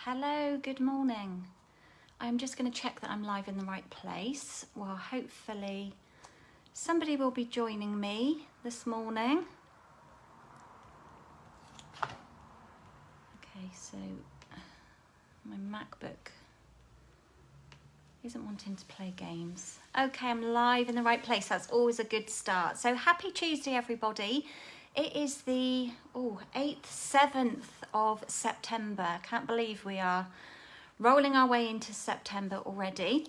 Hello, good morning. I'm just going to check that I'm live in the right place. Well, hopefully somebody will be joining me this morning. Okay, so my MacBook isn't wanting to play games. Okay, I'm live in the right place. That's always a good start. So happy Tuesday, everybody. It is the 8th, 7th of September. Can't believe we are rolling our way into September already.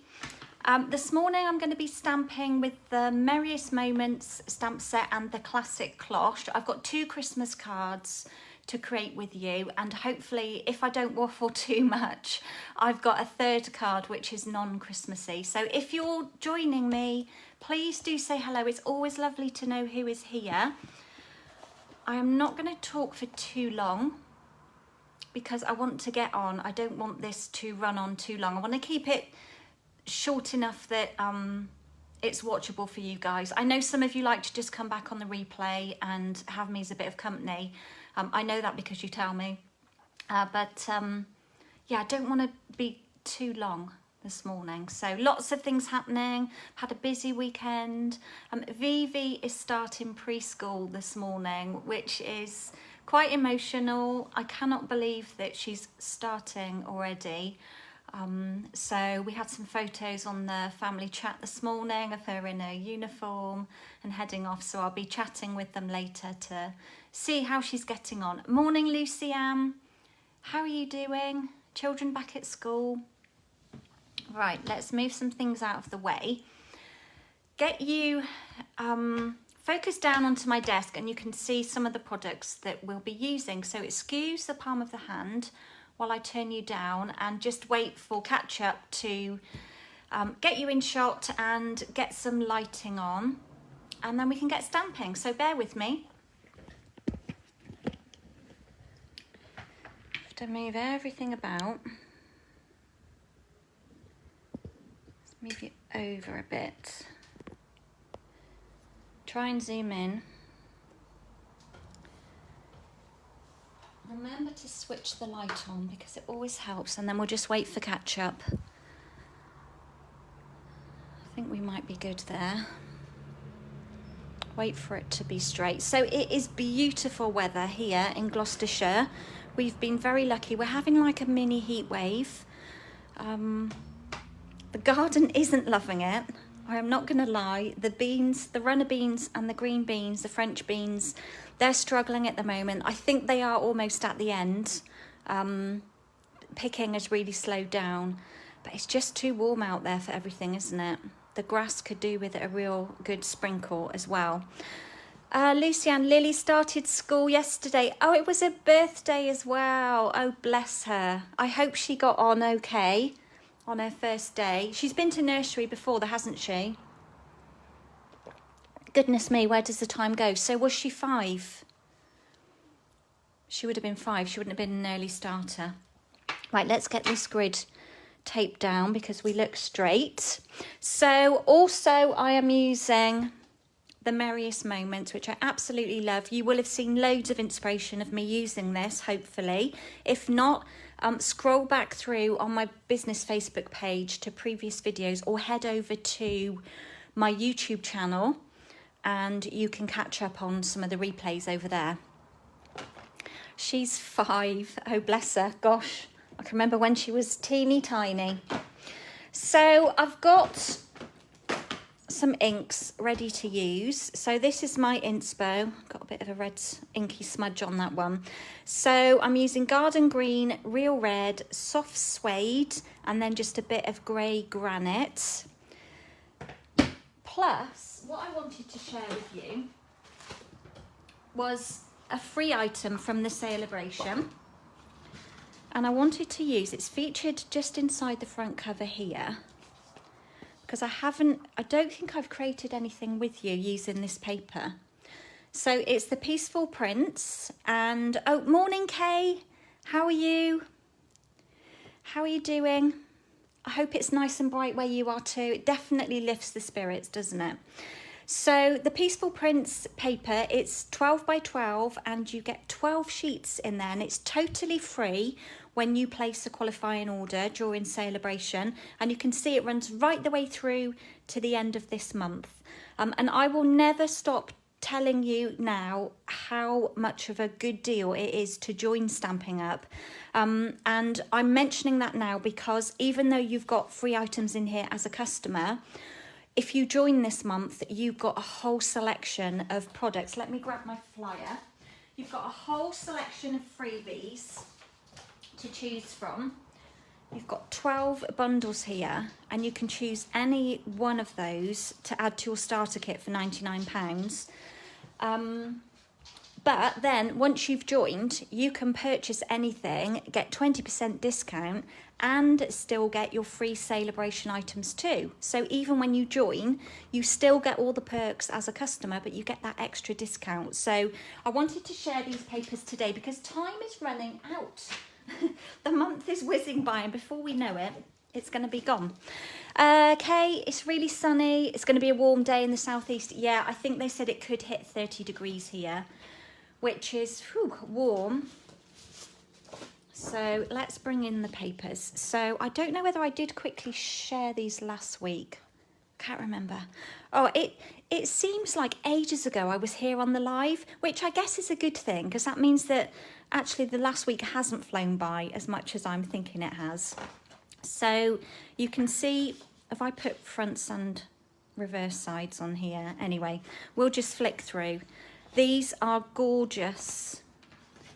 This morning I'm going to be stamping with the Merriest Moments stamp set and the classic Cloche. I've got 2 Christmas cards to create with you, and hopefully, if I don't waffle too much, I've got a 3rd card which is non-Christmassy. So if you're joining me, please do say hello. It's always lovely to know who is here. I am not going to talk for too long because I want to get on. I don't want this to run on too long. I want to keep it short enough that it's watchable for you guys. I know some of you like to just come back on the replay and have me as a bit of company. I know that because you tell me. Yeah, I don't want to be too long this morning. So lots of things happening. Had a busy weekend. Vivi is starting preschool this morning, which is quite emotional. I cannot believe that she's starting already. So we had some photos on the family chat this morning of her in her uniform and heading off. So I'll be chatting with them later to see how she's getting on. Morning, Lucy-Ann. How are you doing? Children back at school? Right, let's move some things out of the way. Get you focused down onto my desk and you can see some of the products that we'll be using. So excuse the palm of the hand while I turn you down and just wait for catch up to get you in shot and get some lighting on, and then we can get stamping. So bear with me. Have to move everything about. Move it over a bit. Try and zoom in. Remember to switch the light on because it always helps, and then we'll just wait for catch up. I think we might be good there. Wait for it to be straight. So it is beautiful weather here in Gloucestershire. We've been very lucky. We're having like a mini heat wave. The garden isn't loving it. I am not going to lie. The beans, the runner beans and the green beans, the French beans, they're struggling at the moment. I think they are almost at the end. Picking has really slowed down, but it's just too warm out there for everything, isn't it? The grass could do with a real good sprinkle as well. Lucy-Ann, Lily started school yesterday. Oh, it was her birthday as well. Oh, bless her. I hope she got on okay on her first day. She's been to nursery before, hasn't she? Goodness me, where does the time go? So was she 5? She would have been 5. She wouldn't have been an early starter. Right, let's get this grid taped down because we look straight. So also I am using the Merriest Moments, which I absolutely love. You will have seen loads of inspiration of me using this, hopefully. If not, scroll back through on my business Facebook page to previous videos or head over to my YouTube channel and you can catch up on some of the replays over there. She's 5. Oh, bless her. Gosh, I can remember when she was teeny tiny. So I've got some inks ready to use. So this is my inspo. Got a bit of a red inky smudge on that one. So I'm using Garden Green, Real Red, Soft Suede, and then just a bit of grey granite. Plus, what I wanted to share with you was a free item from the Celebration. And I wanted to use, it's featured just inside the front cover here, because I don't think I've created anything with you using this paper. So it's the Peaceful Prince, and oh, morning Kay, how are you? How are you doing? I hope it's nice and bright where you are too. It definitely lifts the spirits, doesn't it? So the Peaceful Prints paper, it's 12 by 12 and you get 12 sheets in there, and it's totally free when you place a qualifying order during Celebration, and you can see it runs right the way through to the end of this month. And I will never stop telling you now how much of a good deal it is to join Stampin' Up. And I'm mentioning that now because even though you've got free items in here as a customer, if you join this month, you've got a whole selection of products. Let me grab my flyer. You've got a whole selection of freebies to choose from. You've got 12 bundles here, and you can choose any one of those to add to your starter kit for £99. But then once you've joined, you can purchase anything, get 20% discount, and still get your free Celebration items too. So even when you join, you still get all the perks as a customer, but you get that extra discount. So I wanted to share these papers today because time is running out. The month is whizzing by, and before we know it, it's going to be gone. Okay, it's really sunny. It's going to be a warm day in the southeast. Yeah, I think they said it could hit 30 degrees here, which is warm. So let's bring in the papers. So I don't know whether I did quickly share these last week. Can't remember. Oh, it seems like ages ago I was here on the live, which I guess is a good thing because that means that actually the last week hasn't flown by as much as I'm thinking it has. So you can see if I put fronts and reverse sides on here. Anyway, we'll just flick through. These are gorgeous,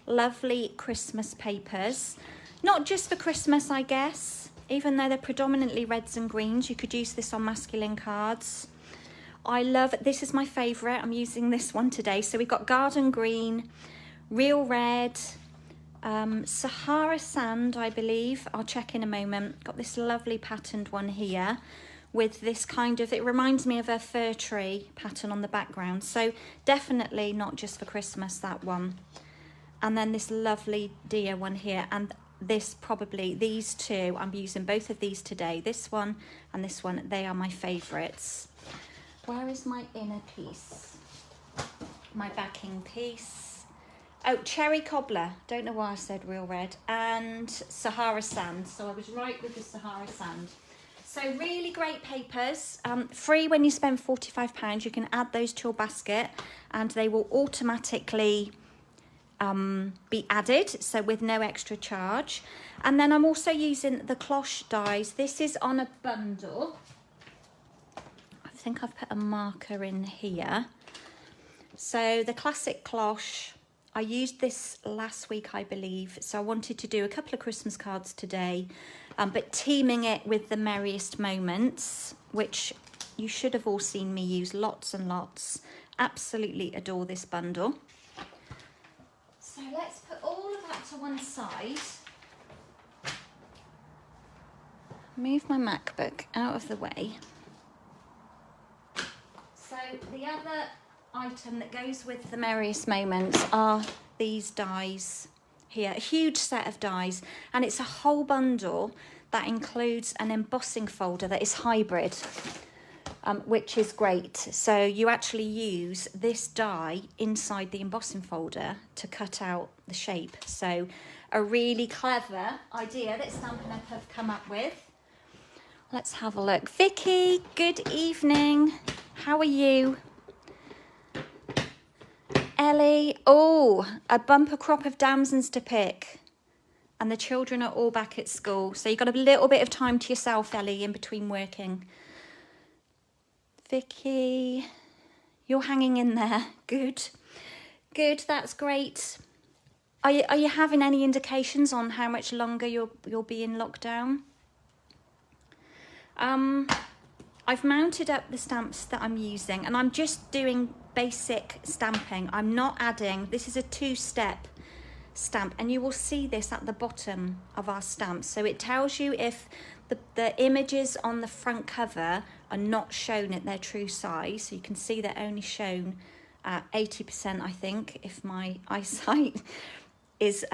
lovely Christmas papers. Not just for Christmas, I guess. Even though they're predominantly reds and greens, you could use this on masculine cards. I love, this is my favourite. I'm using this one today. So we've got garden green, real red, Sahara sand, I believe. I'll check in a moment. Got this lovely patterned one here with this kind of, it reminds me of a fir tree pattern on the background. So definitely not just for Christmas, that one. And then this lovely deer one here. And this probably, these two, I'm using both of these today. This one and this one, they are my favourites. Where is my inner piece? My backing piece. Oh, cherry cobbler. Don't know why I said real red. And Sahara sand. So I was right with the Sahara sand. So really great papers, free when you spend £45. You can add those to your basket and they will automatically be added, so with no extra charge. And then I'm also using the Cloche dies. This is on a bundle. I think I've put a marker in here. So the classic Cloche, I used this last week, I believe. So I wanted to do a couple of Christmas cards today, but teaming it with the Merriest moments, which you should have all seen me use lots and lots. Absolutely adore this bundle. So let's put all of that to one side. Move my MacBook out of the way. So the other item that goes with the Merriest moments are these dies here, a huge set of dies, and it's a whole bundle that includes an embossing folder that is hybrid, which is great. So you actually use this die inside the embossing folder to cut out the shape. So a really clever idea that Stampin' Up have come up with. Let's have a look. Vicky, good evening. How are you? Ellie, oh, a bumper crop of damsons to pick. And the children are all back at school. So you've got a little bit of time to yourself, Ellie, in between working. Vicky, you're hanging in there. Good. Good, that's great. Are you having any indications on how much longer you'll be in lockdown? I've mounted up the stamps that I'm using and I'm just doing basic stamping. I'm not adding, this is a two-step stamp and you will see this at the bottom of our stamps. So it tells you if the images on the front cover are not shown at their true size. So you can see they're only shown at 80%, I think, if my eyesight is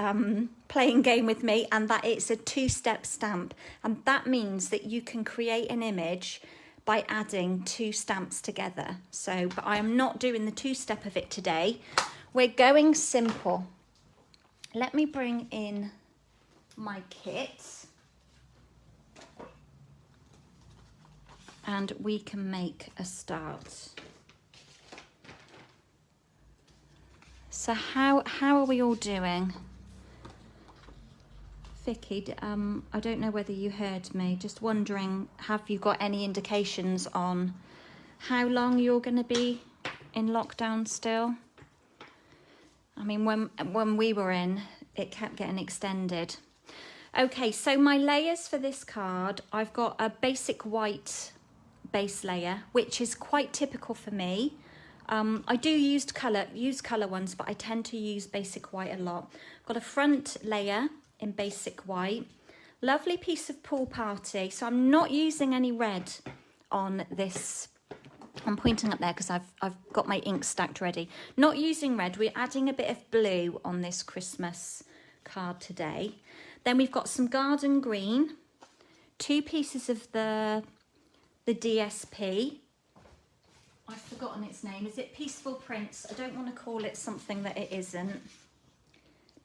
playing game with me, and that it's a two-step stamp. And that means that you can create an image by adding 2 stamps together. So, but I am not doing the 2-step of it today. We're going simple. Let me bring in my kit and we can make a start. So how are we all doing? Vicky, I don't know whether you heard me, just wondering, have you got any indications on how long you're going to be in lockdown still? I mean, when we were in, it kept getting extended. Okay, so my layers for this card, I've got a basic white base layer, which is quite typical for me. I do use colour ones, but I tend to use basic white a lot. Got a front layer in basic white. Lovely piece of Pool Party. So I'm not using any red on this. I'm pointing up there because I've got my ink stacked ready. Not using red. We're adding a bit of blue on this Christmas card today. Then we've got some garden green, 2 pieces of the DSP. I've forgotten its name. Is it Peaceful Prince? I don't want to call it something that it isn't.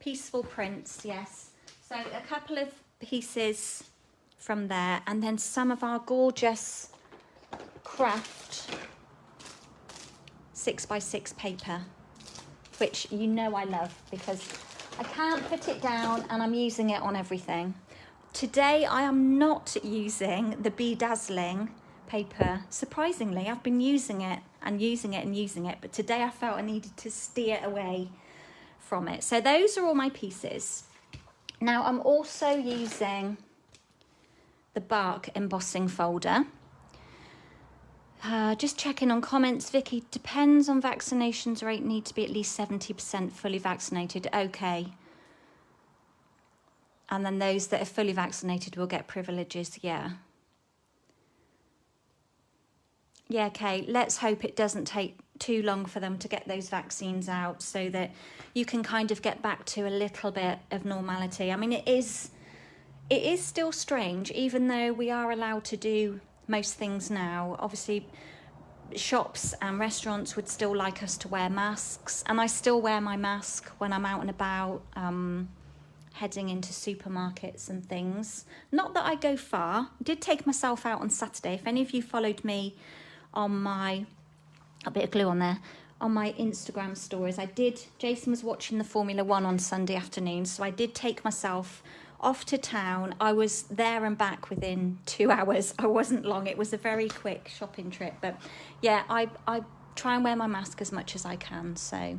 Peaceful Prince, yes. So a couple of pieces from there, and then some of our gorgeous craft 6x6 paper, which you know I love because I can't put it down and I'm using it on everything. Today I am not using the Bedazzling paper. Surprisingly, I've been using it, but today I felt I needed to steer away from it. So those are all my pieces. Now I'm also using the bark embossing folder. Just checking on comments, Vicky, depends on vaccinations rate, need to be at least 70% fully vaccinated. Okay. And then those that are fully vaccinated will get privileges, yeah. Yeah, okay, let's hope it doesn't take too long for them to get those vaccines out so that you can kind of get back to a little bit of normality. I mean, it is still strange, even though we are allowed to do most things now. Obviously, shops and restaurants would still like us to wear masks, and I still wear my mask when I'm out and about, heading into supermarkets and things. Not that I go far. I did take myself out on Saturday. If any of you followed me on my, a bit of glue on there, on my Instagram stories, Jason was watching the Formula 1 on Sunday afternoon, so I did take myself off to town. I was there and back within 2 hours. I wasn't long. It was a very quick shopping trip, but yeah, I try and wear my mask as much as I can. So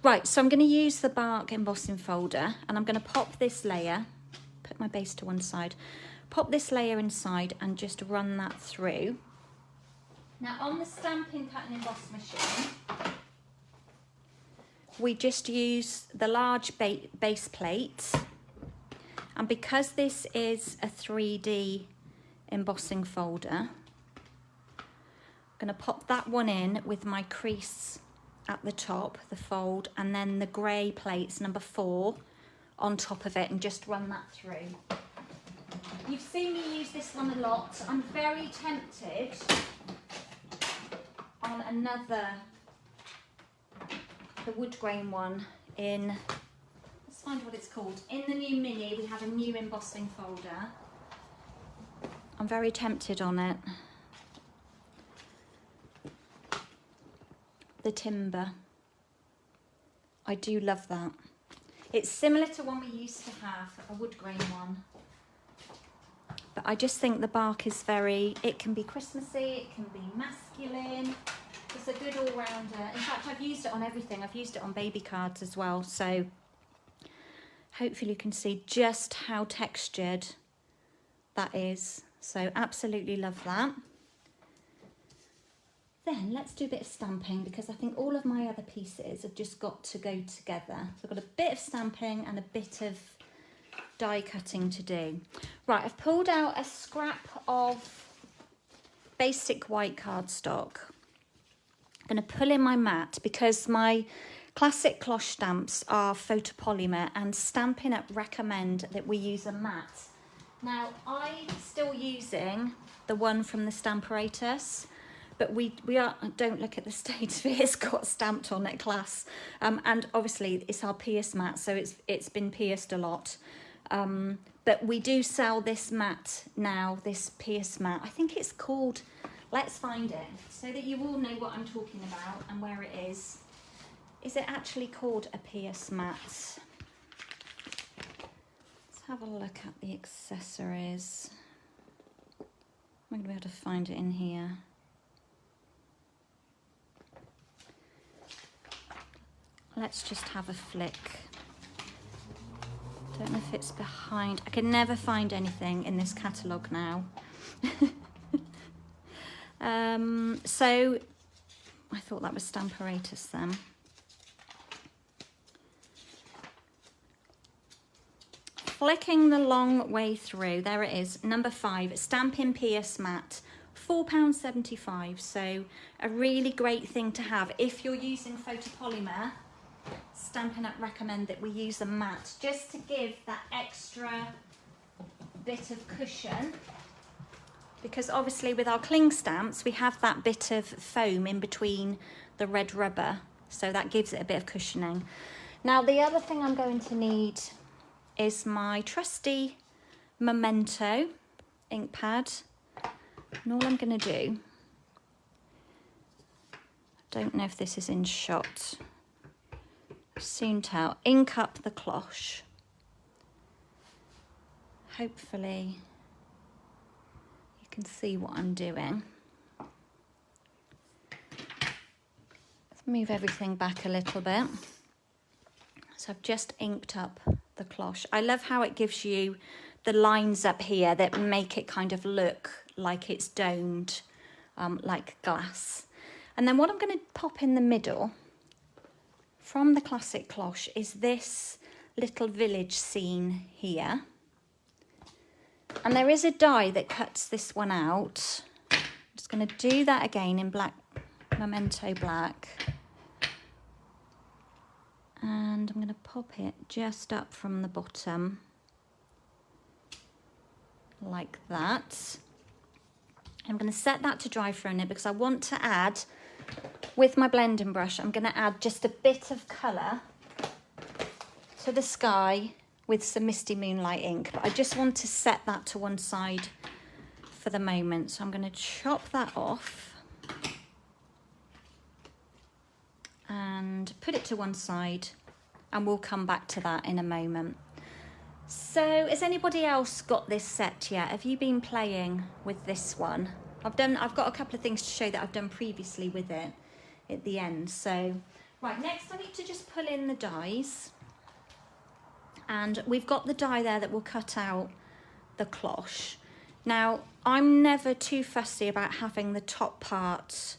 right, so I'm going to use the bark embossing folder and I'm going to pop this layer, put my base to one side, pop this layer inside and just run that through. Now on the Stampin' Cut and Emboss machine, we just use the large base plate, and because this is a 3D embossing folder, I'm going to pop that one in with my crease at the top, the fold, and then the grey plates, number 4, on top of it, and just run that through. You've seen me use this one a lot. I'm very tempted on another, the wood grain one in, let's find what it's called. In the new mini, we have a new embossing folder. I'm very tempted on it. The timber. I do love that. It's similar to one we used to have, a wood grain one. But I just think the bark is it can be Christmassy, it can be masculine. It's a good all-rounder. In fact, I've used it on everything. I've used it on baby cards as well. So hopefully you can see just how textured that is. So absolutely love that. Then let's do a bit of stamping because I think all of my other pieces have just got to go together. So I've got a bit of stamping and a bit of die cutting to do. Right, I've pulled out a scrap of basic white cardstock. I'm going to pull in my mat because my classic cloche stamps are photopolymer, and Stampin' Up recommend that we use a mat Now, I'm still using the one from the Stamparatus, but we don't look at the state of it, it's got stamped on it, class. And obviously it's our pierce mat, so it's been pierced a lot. But we do sell this mat now, this pierce mat. I think it's called, let's find it, so that you all know what I'm talking about and where it is. Is it actually called a pierce mat? Let's have a look at the accessories. I'm going to be able to find it in here. Let's just have a flick. Don't know if it's behind. I can never find anything in this catalogue now. So I thought that was Stamparatus then. Flicking the long way through, there it is, number 5, Stampin' Pierce Mat, £4.75. So a really great thing to have if you're using photopolymer. Stampin' Up recommend that we use a mat just to give that extra bit of cushion, because obviously with our cling stamps we have that bit of foam in between the red rubber, so that gives it a bit of cushioning. Now the other thing I'm going to need is my trusty Memento ink pad, and all I'm going to do, I don't know if this is in shot, soon tell, ink up the cloche. Hopefully you can see what I'm doing. Let's move everything back a little bit. So I've just inked up the cloche. I love how it gives you the lines up here that make it kind of look like it's domed, like glass. And then what I'm going to pop in the middle from the classic cloche is this little village scene here. And there is a die that cuts this one out. I'm just going to do that again in black, Memento black. And I'm going to pop it just up from the bottom, like that. I'm going to set that to dry for a minute because I want to add, with my blending brush, I'm going to add just a bit of colour to the sky with some Misty Moonlight ink. But I just want to set that to one side for the moment. So I'm going to chop that off and put it to one side, and we'll come back to that in a moment. So has anybody else got this set yet? Have you been playing with this one? I've got a couple of things to show that I've done previously with it at the end. So right, next I need to just pull in the dies, and we've got the die there that will cut out the cloche. Now I'm never too fussy about having the top part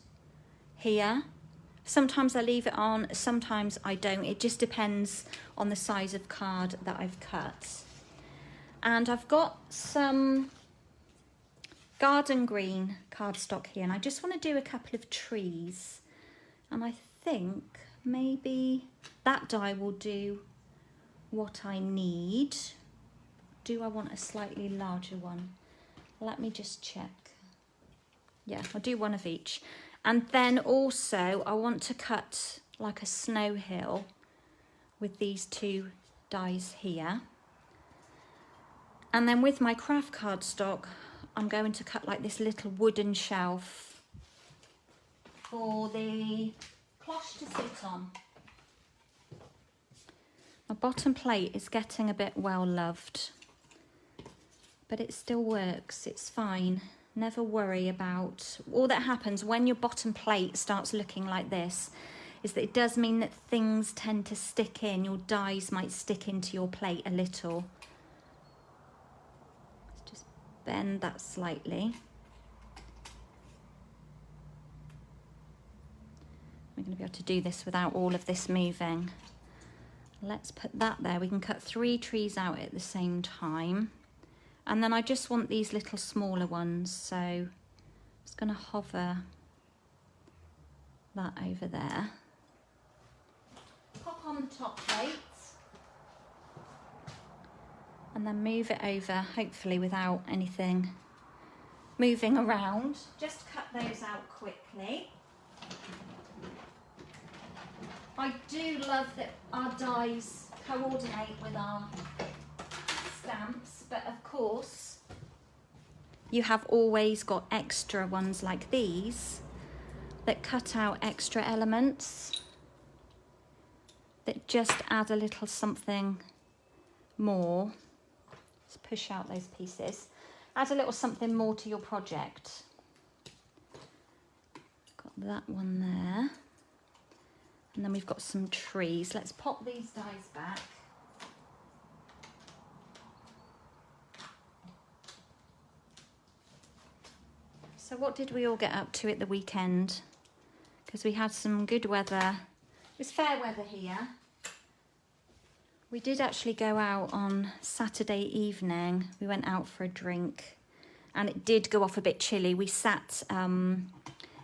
here. Sometimes I leave it on, sometimes I don't. It just depends on the size of card that I've cut. And I've got some garden green cardstock here, and I just want to do a couple of trees. And I think maybe that die will do what I need. Do I want a slightly larger one? Let me just check. Yeah, I'll do one of each. And then also I want to cut like a snow hill with these two dies here. And then with my craft cardstock, I'm going to cut like this little wooden shelf for the cloche to sit on. My bottom plate is getting a bit well loved, but it still works, it's fine. Never worry about, all that happens when your bottom plate starts looking like this is that it does mean that things tend to stick in, your dies might stick into your plate a little. Let's just bend that slightly. We're going to be able to do this without all of this moving. Let's put that there. We can cut 3 trees out at the same time. And then I just want these little smaller ones, so I'm just going to hover that over there. Pop on the top plate. and then move it over, hopefully without anything moving around. Just cut those out quickly. I do love that our dies coordinate with our stamps, but of course you have always got extra ones like these that cut out extra elements that just add a little something more. Let's push out those pieces. Add a little something more to your project. Got that one there. And then we've got some trees. Let's pop these dies back. So what did we all get up to at the weekend? Because we had some good weather. It was fair weather here. We did actually go out on Saturday evening. We went out for a drink and it did go off a bit chilly. We sat,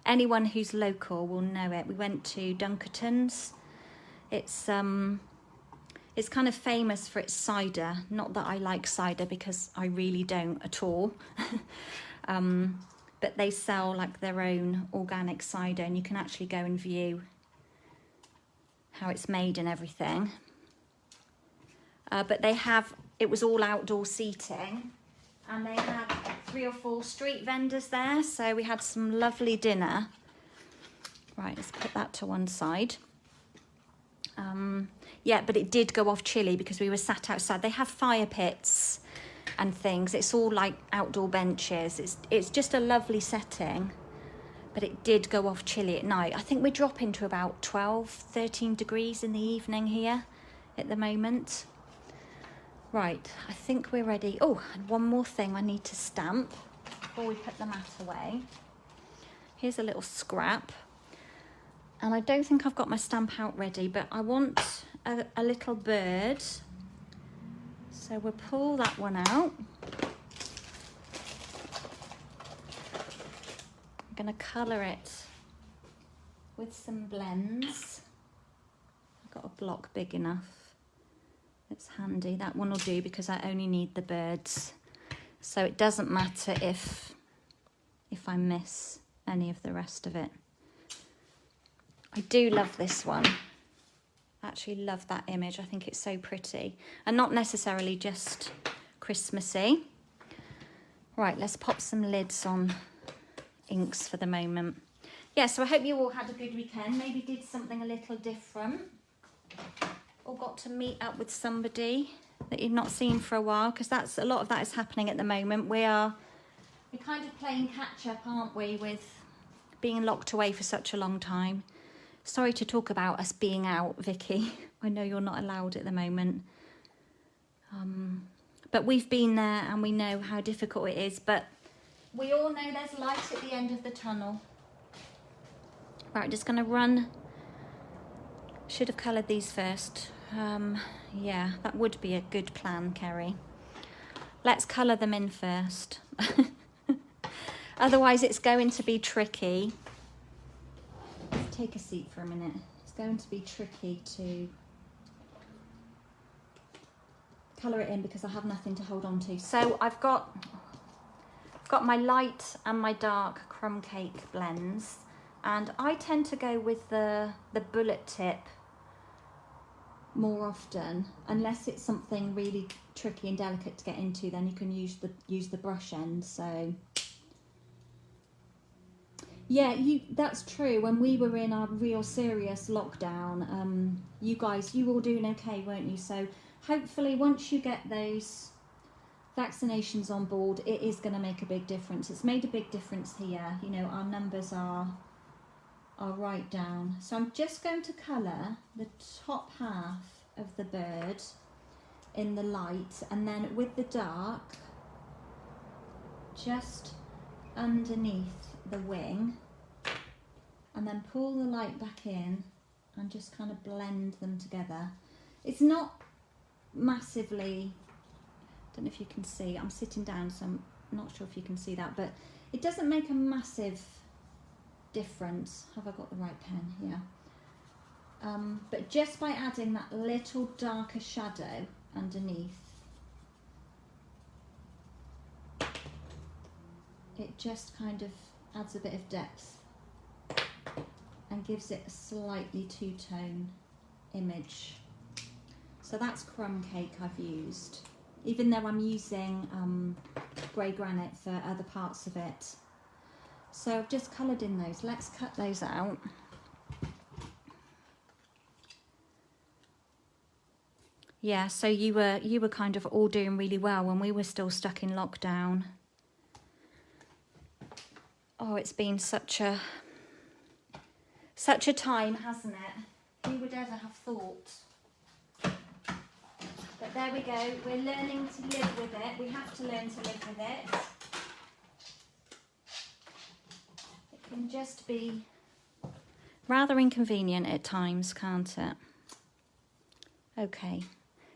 anyone who's local will know it. We went to Dunkerton's. It's kind of famous for its cider. Not that I like cider because I really don't at all. But they sell like their own organic cider and you can actually go and view how it's made and everything. But it was all outdoor seating and they had 3 or 4 street vendors there. So we had some lovely dinner. Right, let's put that to one side. Yeah, but it did go off chilly because we were sat outside. They have fire pits and things. It's all like outdoor benches. It's just a lovely setting, but it did go off chilly at night. I think we're dropping to about 12, 13 degrees in the evening here at the moment. Right, I think we're ready. Oh, and one more thing I need to stamp before we put the mat away. Here's a little scrap. And I don't think I've got my stamp out ready, but I want a little bird. So we'll pull that one out. I'm going to colour it with some blends. I've got a block big enough. It's handy. That one will do because I only need the birds. So it doesn't matter if I miss any of the rest of it. I do love this one. I actually love that image. I think it's so pretty. And not necessarily just Christmassy. Right, let's pop some lids on inks for the moment. Yeah, so I hope you all had a good weekend. Maybe did something a little different. Or got to meet up with somebody that you've not seen for a while. Because a lot of that is happening at the moment. We're kind of playing catch up, aren't we, with being locked away for such a long time. Sorry to talk about us being out, Vicky. I know you're not allowed at the moment. But we've been there and we know how difficult it is. But we all know there's light at the end of the tunnel. Right, just going to run. Should have coloured these first. Yeah, that would be a good plan, Kerry. Let's colour them in first. Otherwise it's going to be tricky. Take a seat for a minute. It's going to be tricky to colour it in because I have nothing to hold on to. So I've got my light and my dark crumb cake blends, and I tend to go with the bullet tip more often, unless it's something really tricky and delicate to get into. Then you can use the brush end. So. Yeah, that's true. When we were in our real serious lockdown, you were all doing okay, weren't you? So hopefully once you get those vaccinations on board, it is going to make a big difference. It's made a big difference here. You know, our numbers are right down. So I'm just going to colour the top half of the bird in the light, and then with the dark, just underneath the wing, and then pull the light back in and just kind of blend them together. It's not massively, I don't know if you can see, I'm sitting down so I'm not sure if you can see that, but it doesn't make a massive difference. Have I got the right pen? Yeah. But just by adding that little darker shadow underneath, it just kind of adds a bit of depth and gives it a slightly two-tone image. So that's crumb cake I've used, even though I'm using grey granite for other parts of it. So I've just coloured in those. Let's cut those out. Yeah, so you were kind of all doing really well when we were still stuck in lockdown. Oh, it's been such a time, hasn't it? Who would ever have thought? But there we go. We're learning to live with it. We have to learn to live with it. It can just be rather inconvenient at times, can't it? Okay.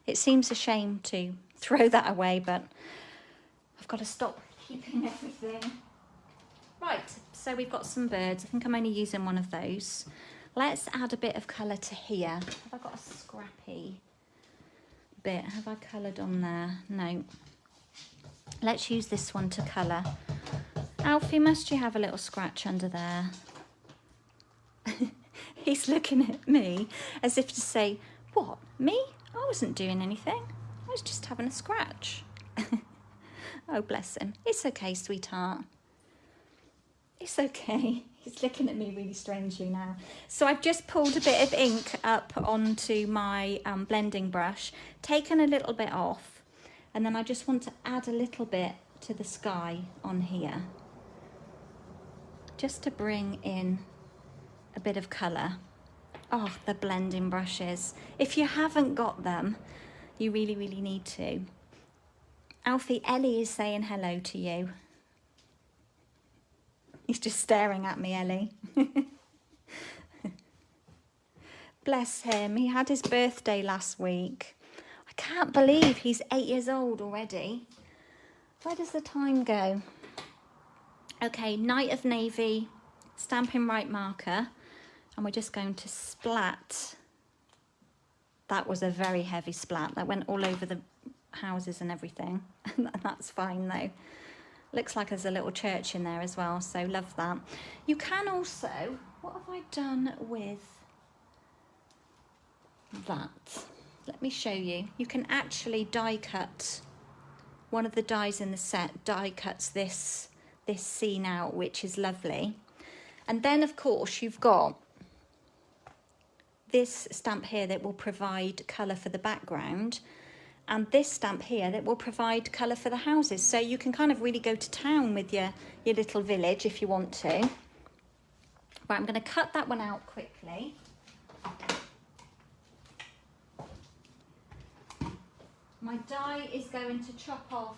It seems a shame to throw that away, but I've got to stop keeping everything. Right, so we've got some birds. I think I'm only using one of those. Let's add a bit of colour to here. Have I got a scrappy bit? Have I coloured on there? No. Let's use this one to colour. Alfie, must you have a little scratch under there? He's looking at me as if to say, what, me? I wasn't doing anything. I was just having a scratch. Oh, bless him. It's okay, sweetheart. It's okay. He's looking at me really strangely now. So I've just pulled a bit of ink up onto my blending brush, taken a little bit off, and then I just want to add a little bit to the sky on here, just to bring in a bit of colour. Oh, the blending brushes. If you haven't got them, you really, really need to. Alfie, Ellie is saying hello to you. He's just staring at me, Ellie. Bless him. He had his birthday last week. I can't believe he's 8 years old already. Where does the time go? Okay, Night of Navy, Stampin' Right marker. And we're just going to splat. That was a very heavy splat. That went all over the houses and everything. That's fine though. Looks like there's a little church in there as well, so love that. You can also, what have I done with that? Let me show you. You can actually die cut. One of the dies in the set die cuts this scene out, which is lovely. And then of course you've got this stamp here that will provide colour for the background, and this stamp here that will provide colour for the houses. So you can kind of really go to town with your little village if you want to. Right, I'm going to cut that one out quickly. My die is going to chop off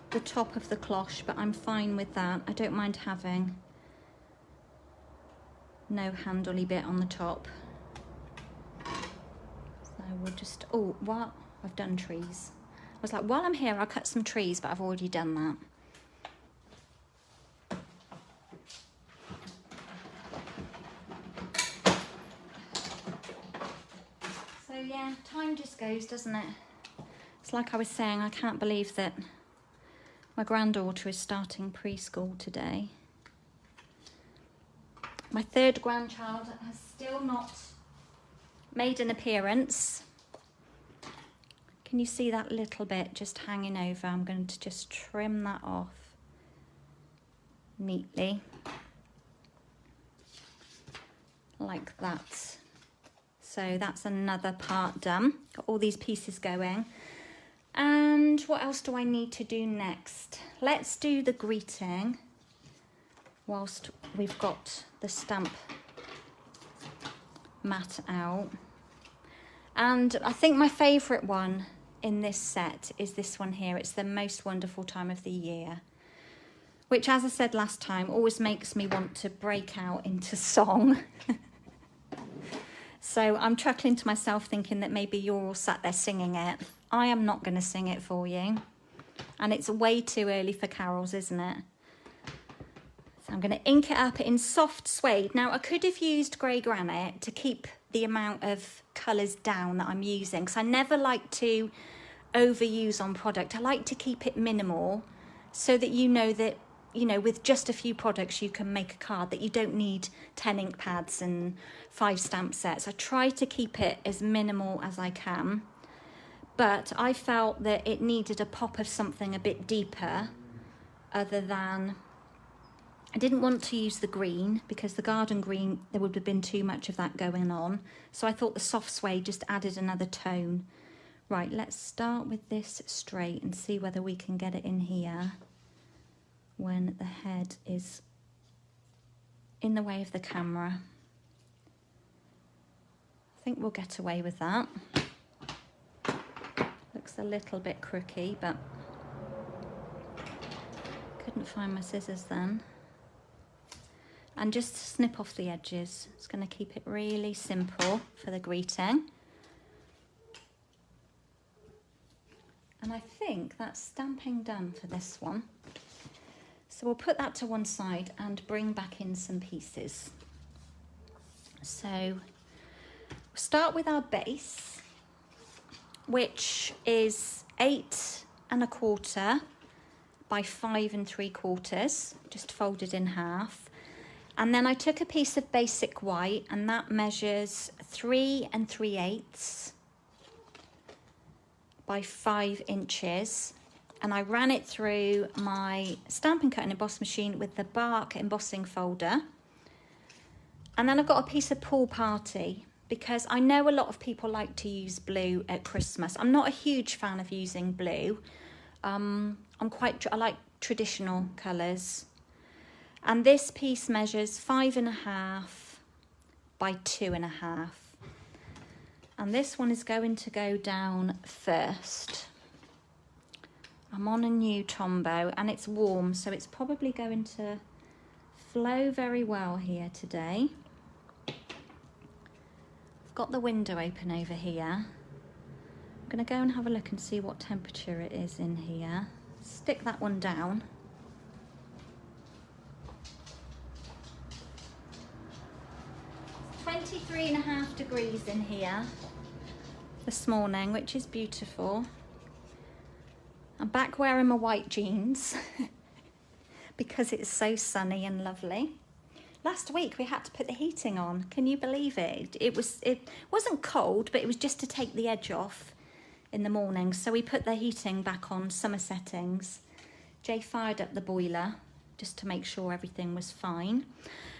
the top of the cloche, but I'm fine with that. I don't mind having no handly bit on the top. So we'll just, oh, what? I've done trees. I was like, while I'm here, I'll cut some trees, but I've already done that. So yeah, time just goes, doesn't it? It's like I was saying, I can't believe that my granddaughter is starting preschool today. My third grandchild has still not made an appearance. Can you see that little bit just hanging over? I'm going to just trim that off neatly, like that. So that's another part done. Got all these pieces going. And what else do I need to do next? Let's do the greeting whilst we've got the stamp mat out. And I think my favourite one in this set is this one here. It's the Most Wonderful Time of the Year, which, as I said last time, always makes me want to break out into song. So I'm chuckling to myself thinking that maybe you're all sat there singing it. I am not going to sing it for you. And it's way too early for carols, isn't it? So I'm going to ink it up in soft suede. Now, I could have used grey granite to keep the amount of colours down that I'm using, because I never like to overuse on product. I like to keep it minimal so that you know that, you know, with just a few products you can make a card, that you don't need 10 ink pads and 5 stamp sets. I try to keep it as minimal as I can, but I felt that it needed a pop of something a bit deeper, other than, I didn't want to use the green because the garden green, there would have been too much of that going on. So I thought the soft suede just added another tone. Right, let's start with this straight and see whether we can get it in here when the head is in the way of the camera. I think we'll get away with that. Looks a little bit crooked, but couldn't find my scissors then. And just snip off the edges. It's going to keep it really simple for the greeting. And I think that's stamping done for this one. So we'll put that to one side and bring back in some pieces. So we'll start with our base, which is 8 1/4 by 5 3/4, just folded in half. And then I took a piece of basic white, and that measures 3 3/8 by 5 inches. And I ran it through my Stampin' Cut and Emboss machine with the bark embossing folder. And then I've got a piece of Pool Party, because I know a lot of people like to use blue at Christmas. I'm not a huge fan of using blue. I like traditional colours. And this piece measures 5 1/2 by 2 1/2. And this one is going to go down first. I'm on a new Tombow and it's warm, so it's probably going to flow very well here today. I've got the window open over here. I'm going to go and have a look and see what temperature it is in here. Stick that one down. 23.5 degrees in here this morning, which is beautiful. I'm back wearing my white jeans because it's so sunny and lovely. Last week we had to put the heating on. Can you believe it? It wasn't cold, but it was just to take the edge off in the morning. So we put the heating back on summer settings. Jay fired up the boiler just to make sure everything was fine.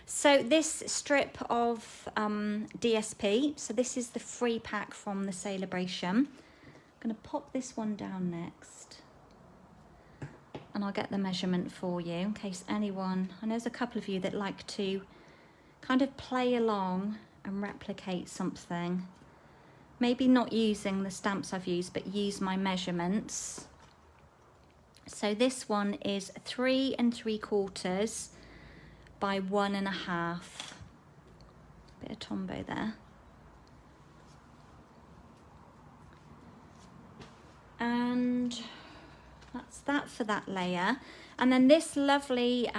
So this strip of DSP, so this is the free pack from the Celebration. I'm going to pop this one down next. And I'll get the measurement for you in case anyone, I know there's a couple of you that like to kind of play along and replicate something. Maybe not using the stamps I've used, but use my measurements. So this one is 3 3/4 by 1 1/2. Bit of Tombow there. And that's that for that layer. And then this lovely,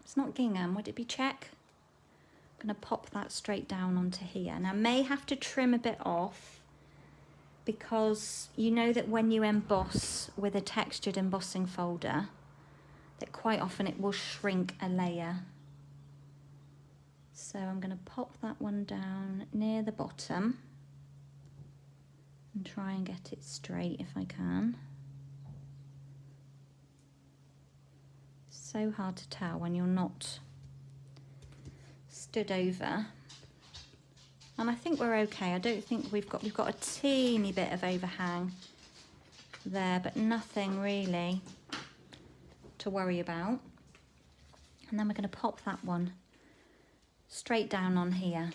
it's not gingham, would it be check? I'm gonna pop that straight down onto here. Now I may have to trim a bit off, because you know that when you emboss with a textured embossing folder, that quite often it will shrink a layer. So I'm going to pop that one down near the bottom and try and get it straight if I can. So hard to tell when you're not stood over. And I think we're okay. I don't think we've got a teeny bit of overhang there, but nothing really to worry about. And then we're going to pop that one straight down on here.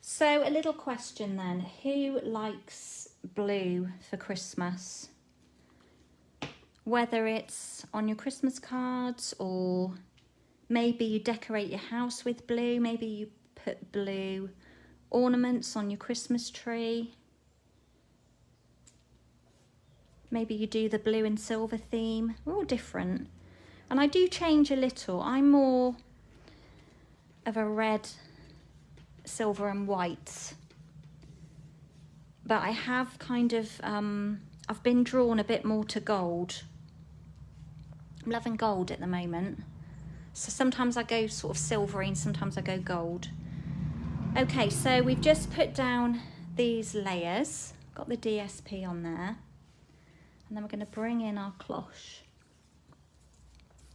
So a little question then, who likes blue for Christmas? Whether it's on your Christmas cards, or maybe you decorate your house with blue, maybe you put blue ornaments on your Christmas tree. Maybe you do the blue and silver theme. We're all different. And I do change a little. I'm more of a red, silver and white. But I have kind of I've been drawn a bit more to gold. I'm loving gold at the moment. So sometimes I go sort of silvery and sometimes I go gold. Okay, so we've just put down these layers, got the DSP on there, and then we're going to bring in our cloche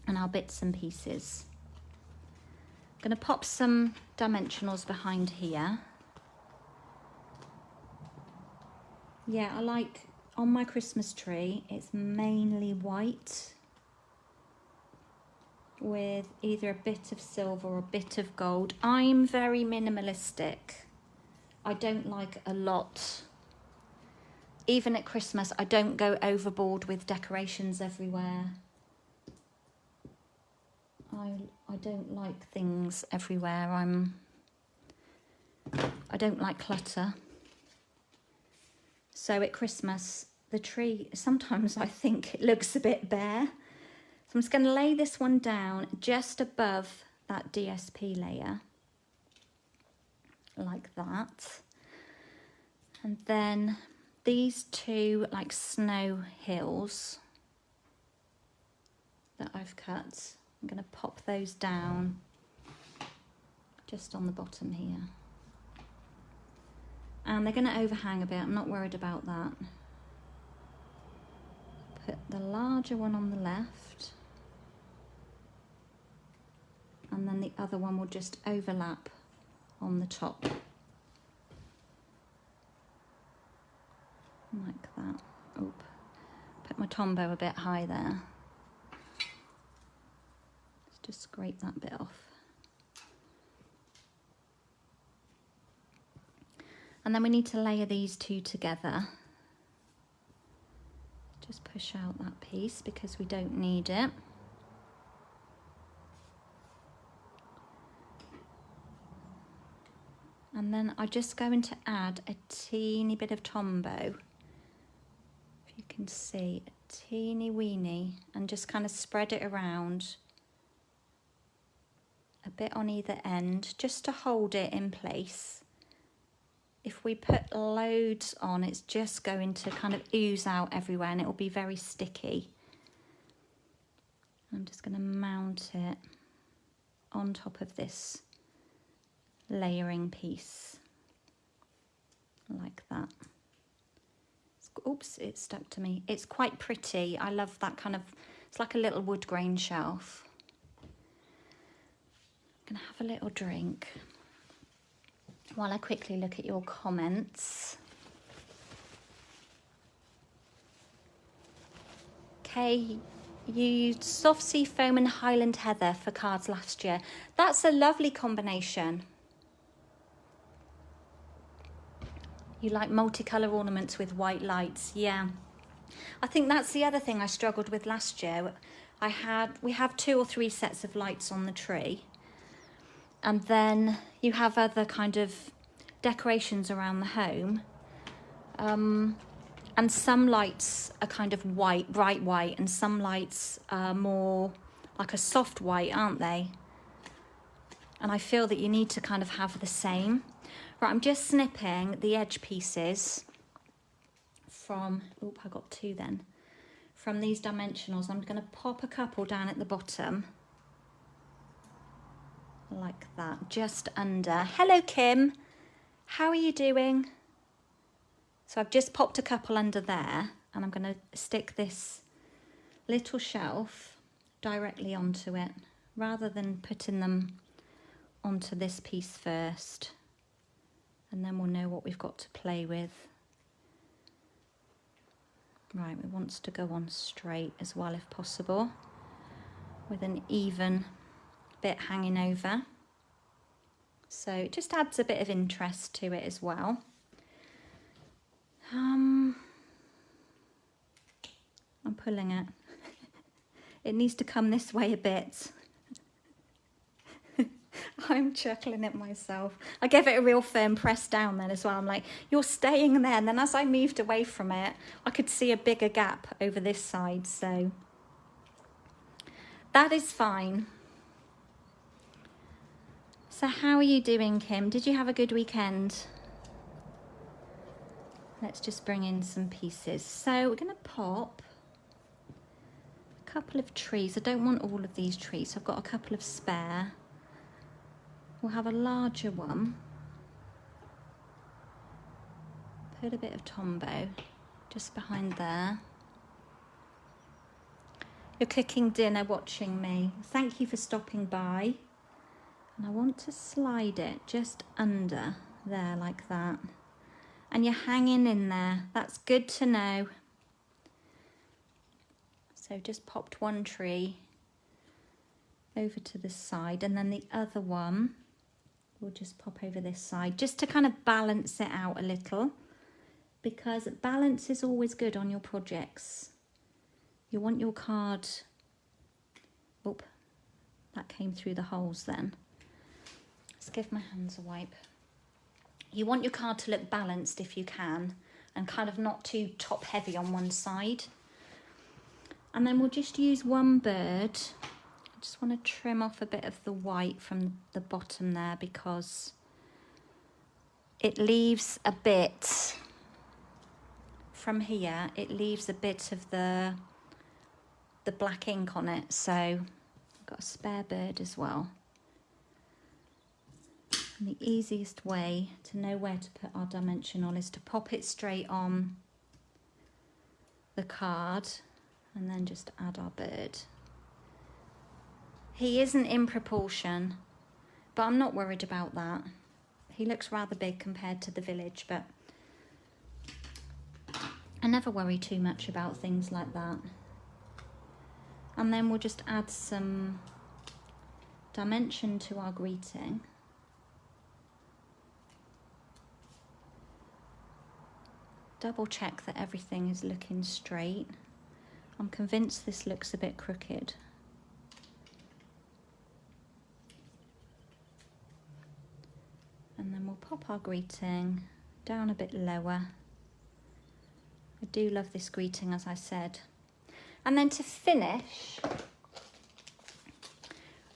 and our bits and pieces. I'm going to pop some dimensionals behind here. Yeah, I like, on my Christmas tree, it's mainly white with either a bit of silver or a bit of gold. I'm very minimalistic. I don't like a lot. Even at Christmas, I don't go overboard with decorations everywhere. I don't like things everywhere. I don't like clutter. So at Christmas, the tree, sometimes I think it looks a bit bare. So I'm just going to lay this one down just above that DSP layer, like that. And then these two like snow hills that I've cut, I'm going to pop those down just on the bottom here. And they're going to overhang a bit, I'm not worried about that. Put the larger one on the left. And then the other one will just overlap on the top. Like that. Oop. Put my Tombow a bit high there. Let's just scrape that bit off. And then we need to layer these two together. Just push out that piece because we don't need it. And then I'm just going to add a teeny bit of Tombow. If you can see, a teeny weeny, and just kind of spread it around a bit on either end, just to hold it in place. If we put loads on, it's just going to kind of ooze out everywhere and it will be very sticky. I'm just going to mount it on top of this layering piece, like that. Oops, it stuck to me. It's quite pretty. I love that kind of, it's like a little wood grain shelf. I'm going to have a little drink while I quickly look at your comments. Okay, you used Soft Sea Foam and Highland Heather for cards last year. That's a lovely combination. You like multicolour ornaments with white lights, yeah. I think that's the other thing I struggled with last year. We have 2 or 3 sets of lights on the tree. And then you have other kind of decorations around the home. And some lights are kind of white, bright white, and some lights are more like a soft white, aren't they? And I feel that you need to kind of have the same. Right, I'm just snipping the edge pieces from, oop, I got 2 then, from these dimensionals. I'm going to pop a couple down at the bottom, like that, just under. Hello, Kim. How are you doing? So I've just popped a couple under there, and I'm going to stick this little shelf directly onto it, rather than putting them onto this piece first. And then we'll know what we've got to play with. Right, we want to go on straight as well if possible, with an even bit hanging over. So it just adds a bit of interest to it as well. I'm pulling it. It needs to come this way a bit. I'm chuckling at myself. I gave it a real firm press down then as well. I'm like, you're staying there. And then as I moved away from it, I could see a bigger gap over this side. So that is fine. So how are you doing, Kim? Did you have a good weekend? Let's just bring in some pieces. So we're going to pop a couple of trees. I don't want all of these trees, so I've got a couple of spare. We'll have a larger one. Put a bit of Tombow just behind there. You're cooking dinner watching me. Thank you for stopping by. And I want to slide it just under there like that. And you're hanging in there. That's good to know. So just popped one tree over to the side, and then the other one we'll just pop over this side just to kind of balance it out a little, because balance is always good on your projects. You want your card, oh, that came through the holes then. Let's give my hands a wipe. You want your card to look balanced if you can, and kind of not too top heavy on one side. And then we'll just use one bird. I just want to trim off a bit of the white from the bottom there, because it leaves a bit from here, it leaves a bit of the black ink on it. So I've got a spare bird as well. And the easiest way to know where to put our dimensional is to pop it straight on the card and then just add our bird. He isn't in proportion, but I'm not worried about that. He looks rather big compared to the village, but I never worry too much about things like that. And then we'll just add some dimension to our greeting. Double check that everything is looking straight. I'm convinced this looks a bit crooked. And then we'll pop our greeting down a bit lower. I do love this greeting, as I said. And then to finish,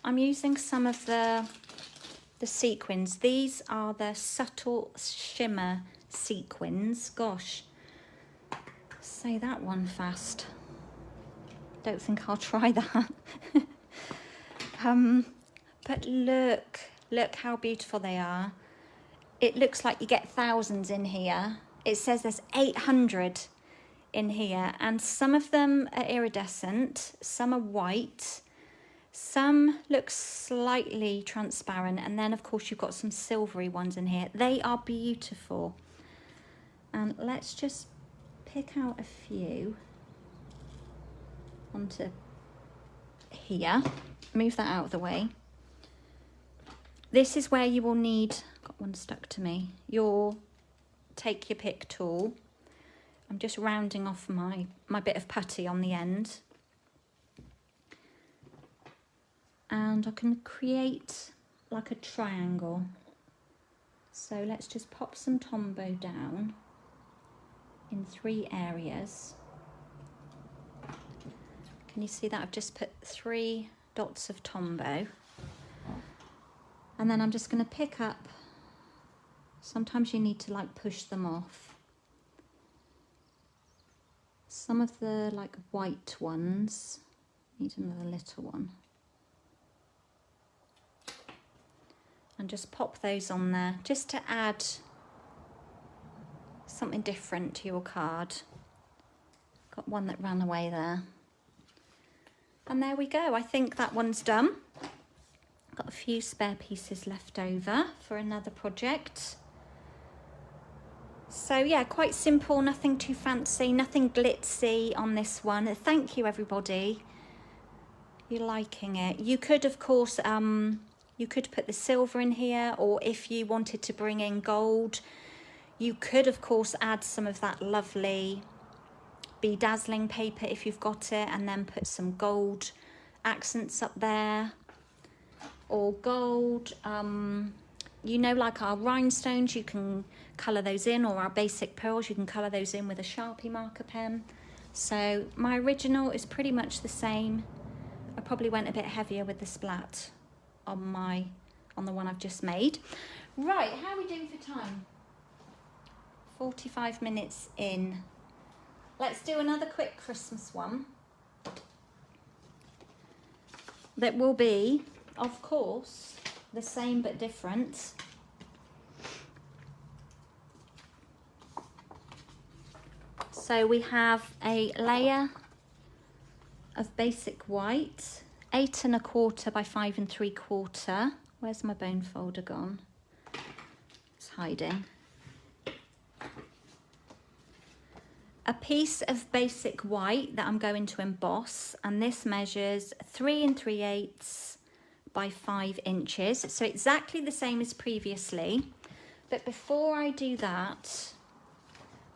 I'm using some of the sequins. These are the subtle shimmer sequins. Gosh, say that one fast. Don't think I'll try that. But look how beautiful they are. It looks like you get thousands in here. It says there's 800 in here, and some of them are iridescent, some are white, some look slightly transparent, and then of course you've got some silvery ones in here. They are beautiful. And let's just pick out a few onto here. Move that out of the way. This is where you will need, got one stuck to me, your take your pick tool. I'm just rounding off my bit of putty on the end. And I can create like a triangle. So let's just pop some Tombow down in 3 areas. Can you see that? I've just put 3 dots of Tombow. And then I'm just going to pick up, sometimes you need to like push them off. Some of the like white ones, need another little one. And just pop those on there, just to add something different to your card. Got one that ran away there. And there we go, I think that one's done. Got a few spare pieces left over for another project. So yeah, quite simple, nothing too fancy, nothing glitzy on this one. Thank you everybody. You're liking it. You could of course, you could put the silver in here, or if you wanted to bring in gold, you could of course add some of that lovely bedazzling paper if you've got it, and then put some gold accents up there. Or gold, you know, like our rhinestones, you can colour those in, or our basic pearls, you can colour those in with a Sharpie marker pen. So my original is pretty much the same. I probably went a bit heavier with the splat on the one I've just made. Right, how are we doing for time? 45 minutes in. Let's do another quick Christmas one. That will be, of course, the same but different. So we have a layer of basic white, 8 1/4 by 5 3/4. Where's my bone folder gone? It's hiding. A piece of basic white that I'm going to emboss, and this measures 3 3/8 by 5 inches. So exactly the same as previously. But before I do that,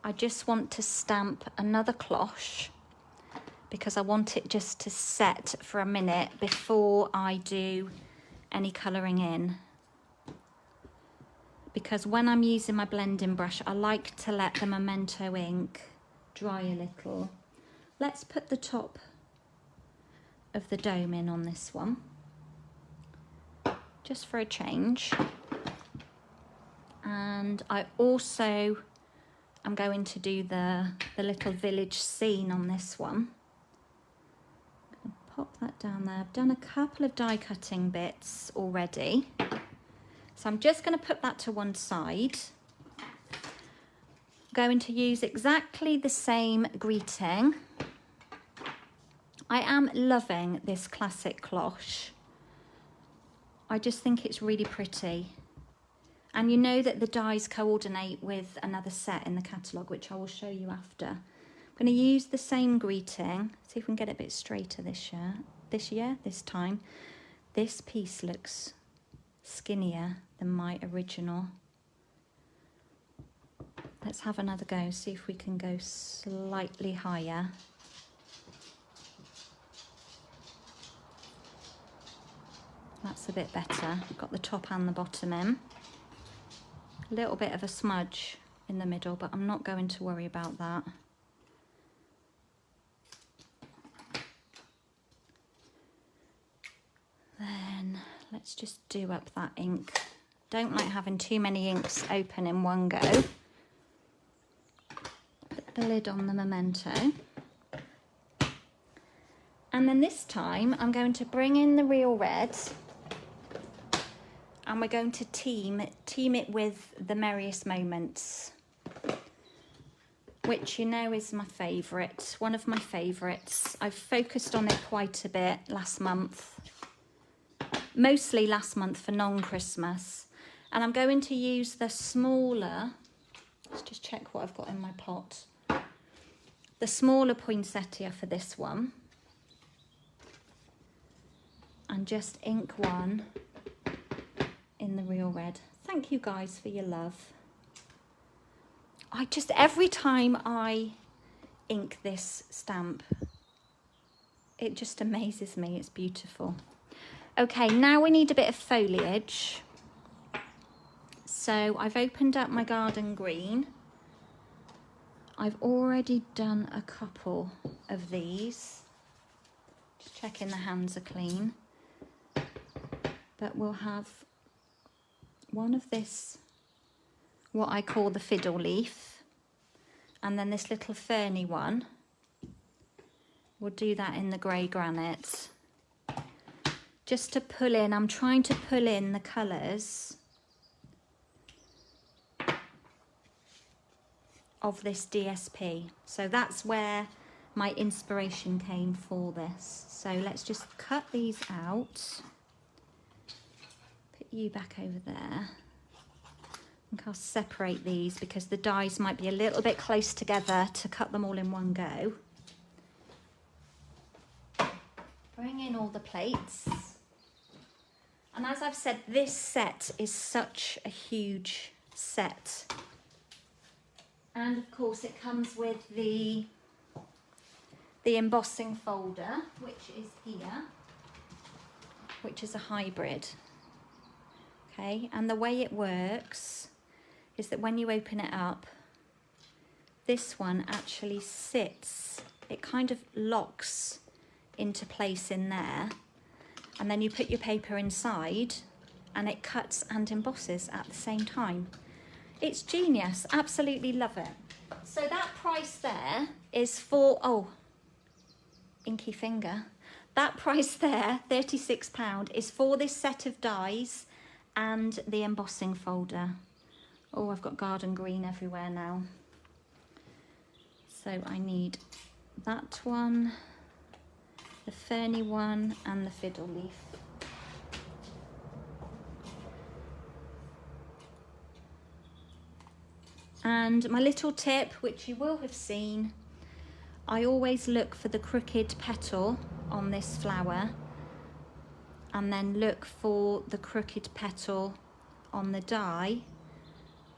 I just want to stamp another cloche because I want it just to set for a minute before I do any colouring in. Because when I'm using my blending brush, I like to let the Memento ink dry a little. Let's put the top of the dome in on this one, just for a change. And I also am going to do the little village scene on this one. I'm going to pop that down there. I've done a couple of die cutting bits already. So I'm just going to put that to one side. Going to use exactly the same greeting. I am loving this classic cloche. I just think it's really pretty. And you know that the dies coordinate with another set in the catalogue, which I will show you after. I'm going to use the same greeting. See if we can get it a bit straighter this time. This piece looks skinnier than my original. Let's have another go, see if we can go slightly higher. That's a bit better. Got the top and the bottom in. A little bit of a smudge in the middle, but I'm not going to worry about that. Then let's just do up that ink. Don't like having too many inks open in one go. Put the lid on the Memento. And then this time I'm going to bring in the real red, and we're going to team it with the Merriest Moments, which you know is my favourite, one of my favourites. I've focused on it quite a bit last month, mostly last month for non-Christmas. And I'm going to use the smaller, let's just check what I've got in my pot, the smaller poinsettia for this one, and just ink one in the real red. Thank you guys for your love. Every time I ink this stamp, it just amazes me. It's beautiful. Okay, now we need a bit of foliage. So I've opened up my garden green. I've already done a couple of these. Just checking the hands are clean. But we'll have one of this, what I call the fiddle leaf, and then this little ferny one. We'll do that in the grey granite. Just to pull in, I'm trying to pull in the colours of this DSP. So that's where my inspiration came for this. So let's just cut these out. You back over there. I think I'll separate these because the dies might be a little bit close together to cut them all in one go. Bring in all the plates. And as I've said, this set is such a huge set. And of course it comes with the embossing folder, which is here, which is a hybrid. Okay, and the way it works is that when you open it up, this one actually sits, it kind of locks into place in there, and then you put your paper inside and it cuts and embosses at the same time. It's genius, absolutely love it. So that price there is for, oh, inky finger. That price there, £36, is for this set of dies and the embossing folder. Oh, I've got garden green everywhere now. So I need that one, the ferny one, and the fiddle leaf. And my little tip, which you will have seen, I always look for the crooked petal on this flower and then look for the crooked petal on the die,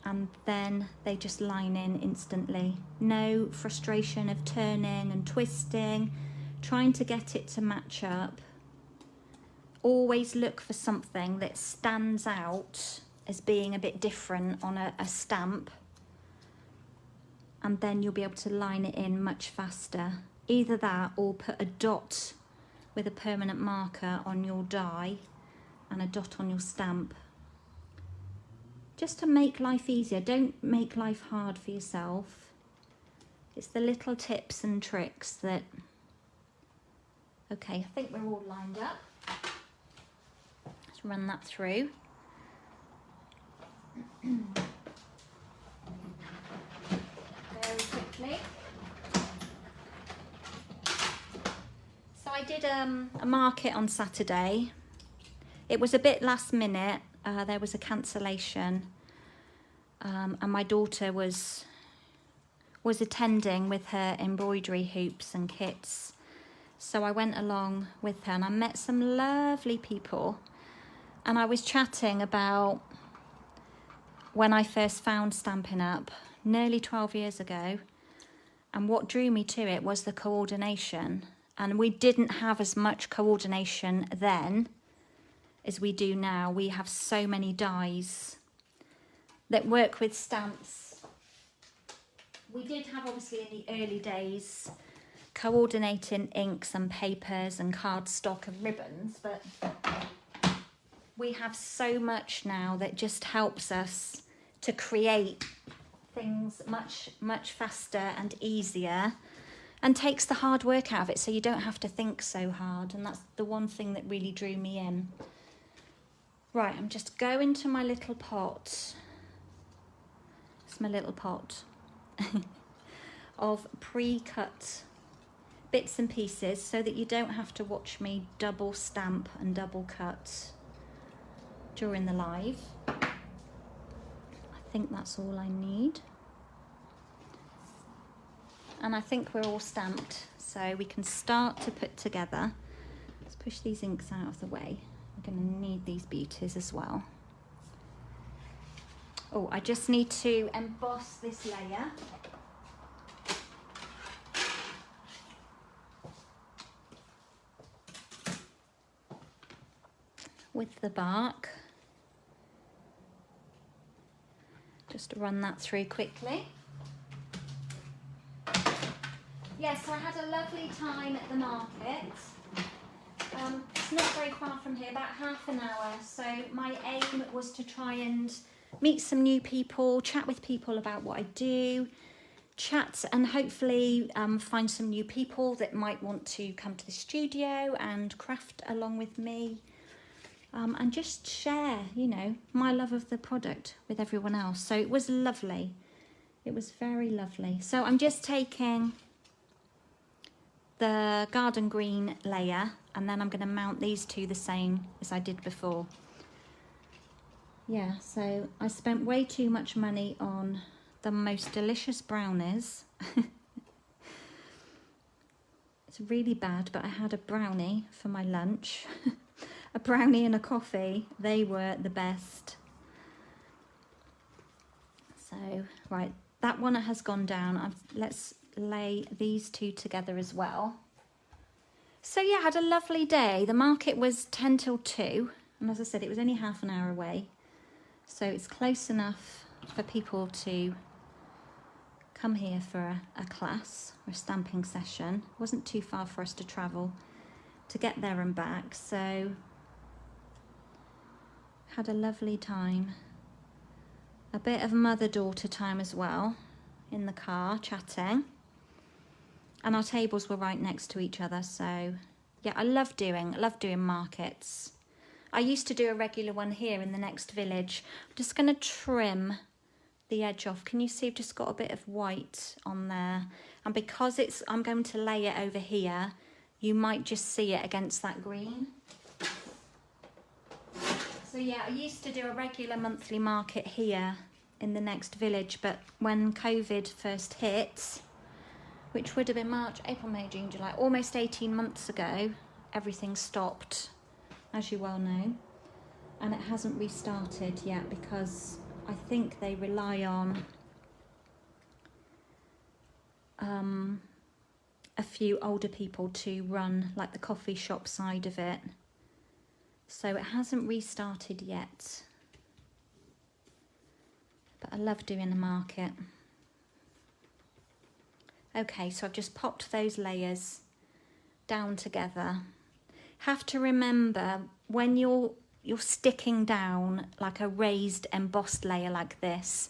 and then they just line in instantly. No frustration of turning and twisting, trying to get it to match up. Always look for something that stands out as being a bit different on a stamp, and then you'll be able to line it in much faster. Either that or put a dot with a permanent marker on your die and a dot on your stamp. Just to make life easier. Don't make life hard for yourself. It's the little tips and tricks that... Okay, I think we're all lined up. Let's run that through. Very quickly. So I did a market on Saturday. It was a bit last minute. There was a cancellation, and my daughter was attending with her embroidery hoops and kits. So I went along with her and I met some lovely people, and I was chatting about when I first found Stampin' Up nearly 12 years ago, and what drew me to it was the coordination. And we didn't have as much coordination then as we do now. We have so many dies that work with stamps. We did have, obviously, in the early days, coordinating inks and papers and cardstock and ribbons, but we have so much now that just helps us to create things much faster and easier, and takes the hard work out of it, so you don't have to think so hard. And that's the one thing that really drew me in. Right, I'm just going to my little pot. It's my little pot of pre-cut bits and pieces, so that you don't have to watch me double stamp and double cut during the live. I think that's all I need. And I think we're all stamped, so we can start to put together. Let's push these inks out of the way. We're going to need these beauties as well. Oh, I just need to emboss this layer. With the bark. Just run that through quickly. Yes, I had a lovely time at the market. It's not very far from here, about half an hour. So my aim was to try and meet some new people, chat with people about what I do, chat and hopefully find some new people that might want to come to the studio and craft along with me. And just share, you know, my love of the product with everyone else. So it was lovely. It was very lovely. So I'm just taking the garden green layer, and then I'm going to mount these two the same as I did before. Yeah, so I spent way too much money on the most delicious brownies. It's really bad, but I had a brownie for my lunch. A brownie and a coffee. They were the best. So, right, that one has gone down. Let's lay these two together as well. So yeah, I had a lovely day. The market was 10 till 2, and as I said, it was only half an hour away. So it's close enough for people to come here for a class or a stamping session. It wasn't too far for us to travel to get there and back. So had a lovely time. A bit of mother-daughter time as well in the car, chatting. And our tables were right next to each other, so yeah, I love doing markets. I used to do a regular one here in the next village. I'm just going to trim the edge off. Can you see I've just got a bit of white on there? And because I'm going to lay it over here, you might just see it against that green. So yeah, I used to do a regular monthly market here in the next village, but when COVID first hit, which would have been March, April, May, June, July, almost 18 months ago, everything stopped, as you well know, and it hasn't restarted yet because I think they rely on a few older people to run like the coffee shop side of it. So it hasn't restarted yet. But I love doing a market. Okay, so I've just popped those layers down together. Have to remember when you're sticking down like a raised embossed layer like this,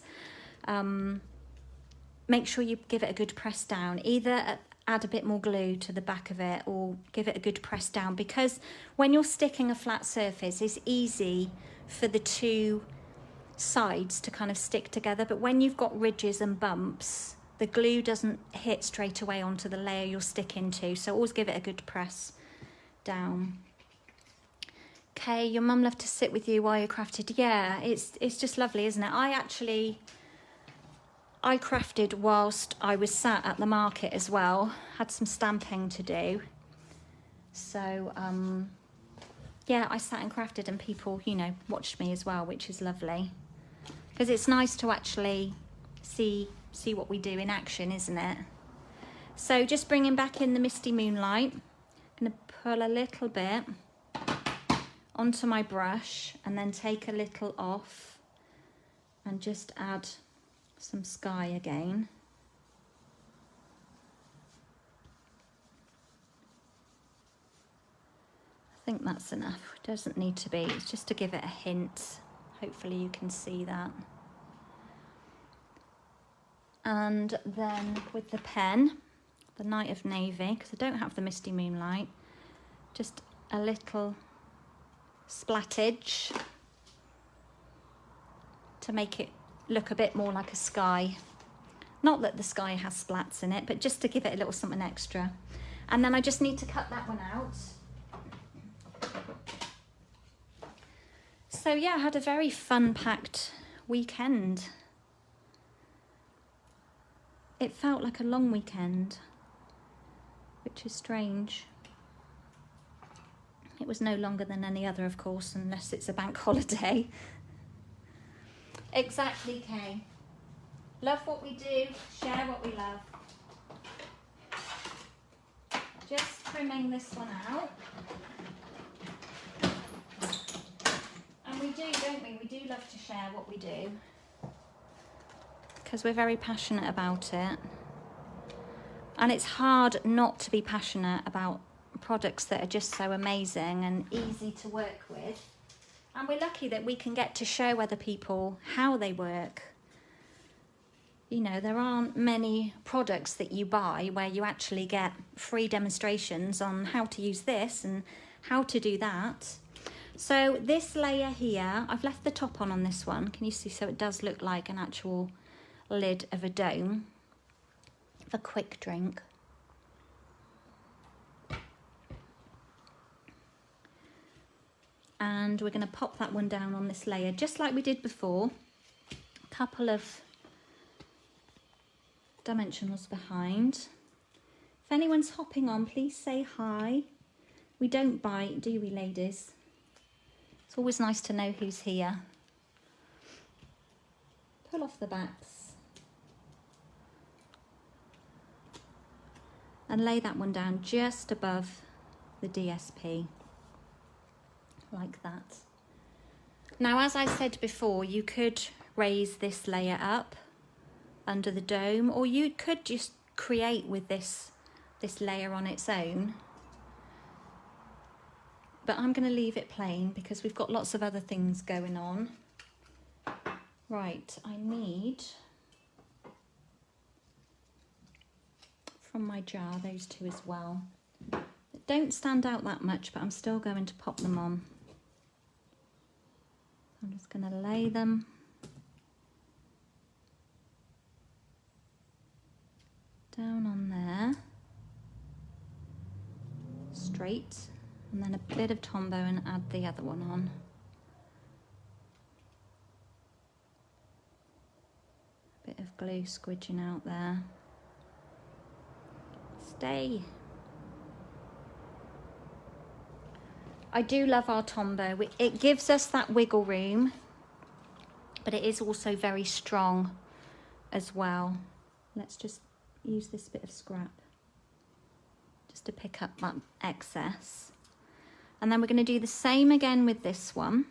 make sure you give it a good press down. Either add a bit more glue to the back of it or give it a good press down, because when you're sticking a flat surface, it's easy for the two sides to kind of stick together, but when you've got ridges and bumps, the glue doesn't hit straight away onto the layer you're sticking to, so always give it a good press down. Okay, your mum loved to sit with you while you crafted. Yeah, it's just lovely, isn't it? I crafted whilst I was sat at the market as well. Had some stamping to do. So, yeah, I sat and crafted and people, you know, watched me as well, which is lovely. Because it's nice to actually see what we do in action, isn't it? So just bringing back in the Misty Moonlight. I'm going to pull a little bit onto my brush and then take a little off and just add some sky again. I think that's enough. It doesn't need to be. It's just to give it a hint. Hopefully you can see that. And then with the pen, the Night of Navy, because I don't have the Misty Moonlight, just a little splattage to make it look a bit more like a sky. Not that the sky has splats in it, but just to give it a little something extra. And then I just need to cut that one out. So yeah, I had a very fun-packed weekend. It felt like a long weekend, which is strange. It was no longer than any other, of course, unless it's a bank holiday. Exactly, Kay. Love what we do, share what we love. Just trimming this one out. And we do, don't we? We do love to share what we do, because we're very passionate about it. And it's hard not to be passionate about products that are just so amazing and easy to work with. And we're lucky that we can get to show other people how they work. You know, there aren't many products that you buy where you actually get free demonstrations on how to use this and how to do that. So this layer here, I've left the top on this one. Can you see? So it does look like an actual lid of a dome, of a quick drink. And we're going to pop that one down on this layer, just like we did before. A couple of dimensionals behind. If anyone's hopping on, please say hi. We don't bite, do we, ladies? It's always nice to know who's here. Pull off the backs. And lay that one down just above the DSP. Like that. Now, as I said before, you could raise this layer up under the dome, or you could just create with this layer on its own. But I'm going to leave it plain because we've got lots of other things going on. Right, I need, from my jar, those two as well. They don't stand out that much, but I'm still going to pop them on. I'm just going to lay them down on there, straight, and then a bit of Tombow and add the other one on. Bit of glue squidging out there. Stay. I do love our Tombow. It gives us that wiggle room, but it is also very strong as well. Let's just use this bit of scrap just to pick up that excess. And then we're going to do the same again with this one.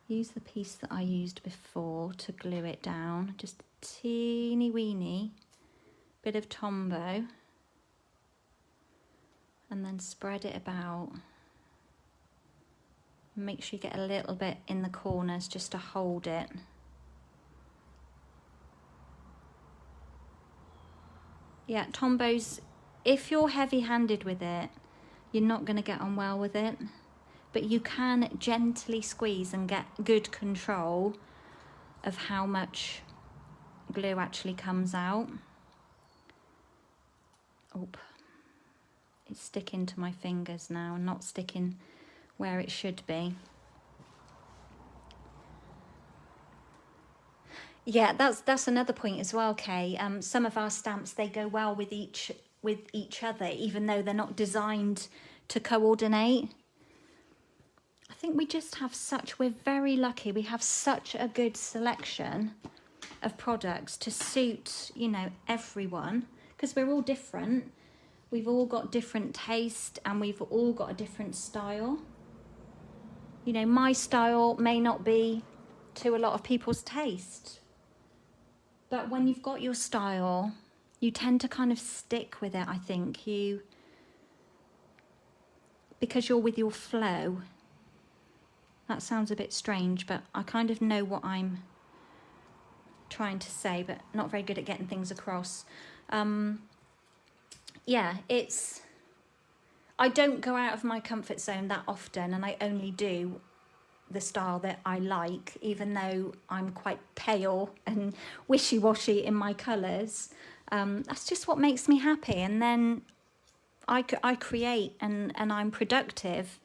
Use the piece that I used before to glue it down. Just a teeny weeny bit of Tombow. And then spread it about. Make sure you get a little bit in the corners just to hold it. Yeah, Tombow's, if you're heavy-handed with it, you're not going to get on well with it. But you can gently squeeze and get good control of how much glue actually comes out. Oh, it's sticking to my fingers now and not sticking where it should be. Yeah, that's another point as well, Kay. Some of our stamps, they go well with each other, even though they're not designed to coordinate. I think we just have we're very lucky. We have such a good selection of products to suit, you know, everyone, because we're all different. We've all got different taste and we've all got a different style. You know, my style may not be to a lot of people's taste, but when you've got your style, you tend to kind of stick with it, I think. Because you're with your flow. That sounds a bit strange, but I kind of know what I'm trying to say, but not very good at getting things across. Yeah, I don't go out of my comfort zone that often, and I only do the style that I like, even though I'm quite pale and wishy-washy in my colours. That's just what makes me happy, and then I create and I'm productive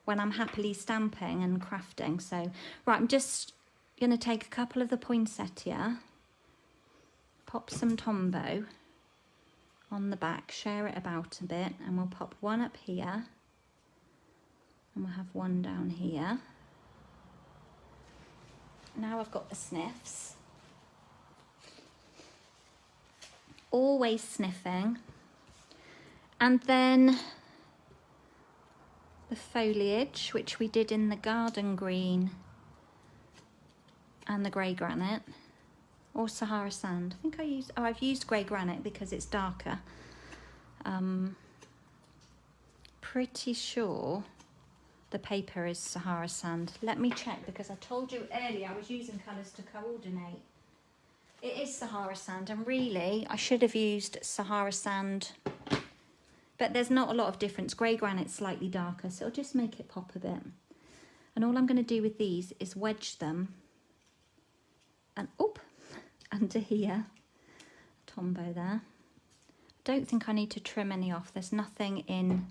when I'm happily stamping and crafting. So, right, I'm just going to take a couple of the poinsettia, pop some Tombow on the back, share it about a bit, and we'll pop one up here, and we'll have one down here. Now I've got the sniffs. Always sniffing. And then the foliage, which we did in the garden green and the grey granite, or Sahara sand. I think I've used grey granite because it's darker. Pretty sure the paper is Sahara sand. Let me check, because I told you earlier I was using colours to coordinate. It is Sahara sand, and really I should have used Sahara sand, but there's not a lot of difference. Grey granite's slightly darker, so it'll just make it pop a bit. And all I'm going to do with these is wedge them and up under here. Tombow there. Don't think I need to trim any off. There's nothing in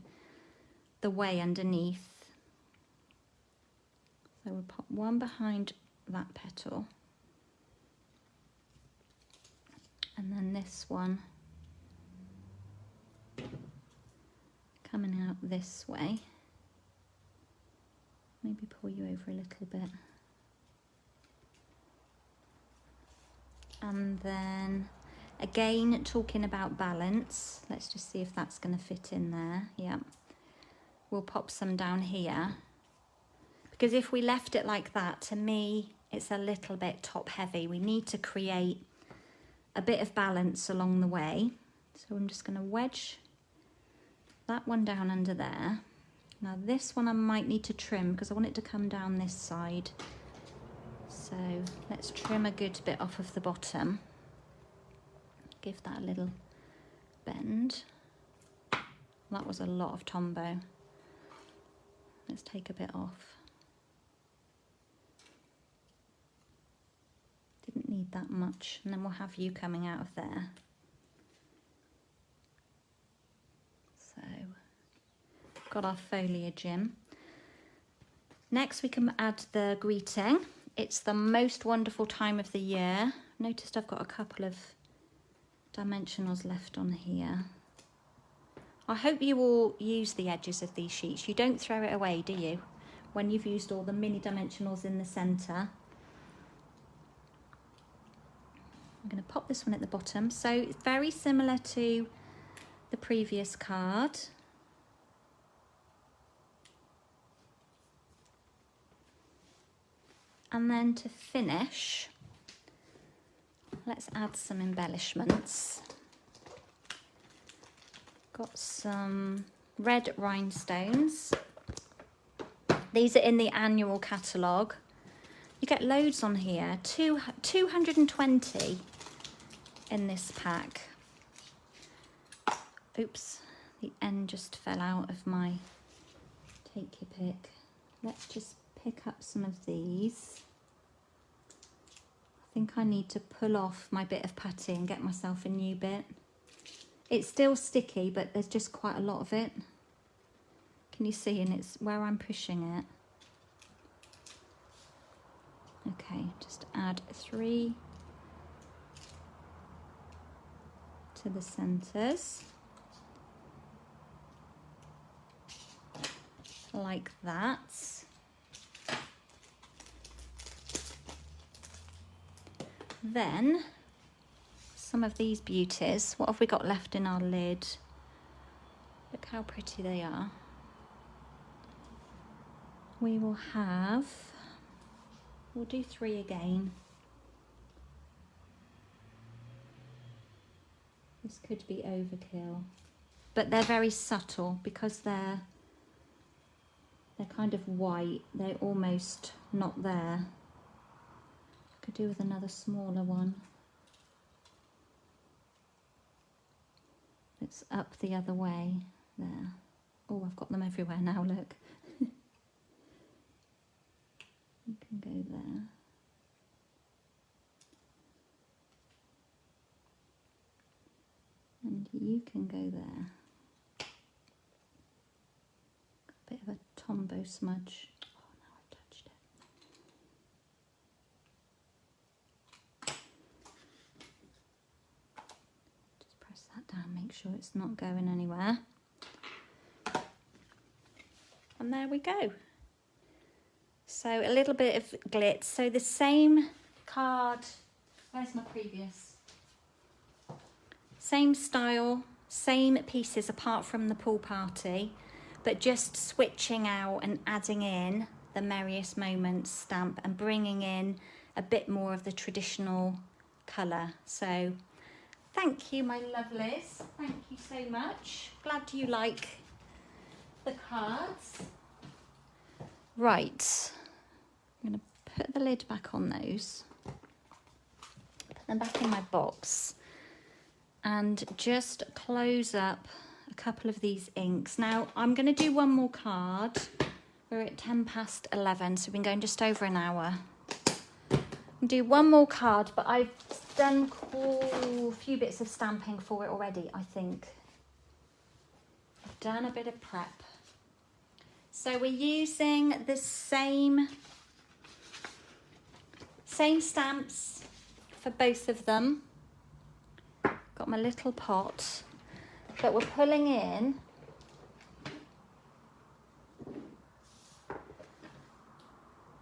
the way underneath. So we'll pop one behind that petal. And then this one coming out this way. Maybe pull you over a little bit. And then again, talking about balance, let's just see if that's going to fit in there. Yeah, we'll pop some down here, because if we left it like that, to me it's a little bit top heavy. We need to create a bit of balance along the way. So I'm just going to wedge that one down under there. Now this one I might need to trim because I want it to come down this side. So let's trim a good bit off of the bottom. Give that a little bend. That was a lot of Tombow. Let's take a bit off. Didn't need that much, and then we'll have you coming out of there. So, got our foliage in. Next we can add the greeting. It's the most wonderful time of the year. Noticed I've got a couple of dimensionals left on here. I hope you all use the edges of these sheets. You don't throw it away, do you? When you've used all the mini dimensionals in the centre. I'm going to pop this one at the bottom. So it's very similar to the previous card. And then to finish, let's add some embellishments. Got some red rhinestones. These are in the annual catalogue. You get loads on here, 220 in this pack. Oops, the end just fell out of my take your pick. Let's just pick up some of these. I think I need to pull off my bit of putty and get myself a new bit. It's still sticky, but there's just quite a lot of it. Can you see? And it's where I'm pushing it. Okay, just add 3 to the centres. Like that. Then some of these beauties. What have we got left in our lid? Look how pretty they are. We will have, we'll do 3 again. This could be overkill, but they're very subtle because they're kind of white. They're almost not there. Could do with another smaller one. It's up the other way there. Oh, I've got them everywhere now, look. You can go there. And you can go there. A bit of a Tombow smudge. Oh, now I've touched it. Just press that down, make sure it's not going anywhere. And there we go. So a little bit of glitz. So the same card, where's my previous? Same style, same pieces apart from the pool party, but just switching out and adding in the Merriest Moments stamp and bringing in a bit more of the traditional colour. So thank you, my lovelies. Thank you so much. Glad you like the cards. Right, I'm going to put the lid back on those, put them back in my box, and just close up a couple of these inks. Now, I'm going to do one more card. We're at 11:10, so we've been going just over an hour. I'll do one more card, but I've done a few bits of stamping for it already, I think. I've done a bit of prep. So we're using the same stamps for both of them. Got my little pot, but we're pulling in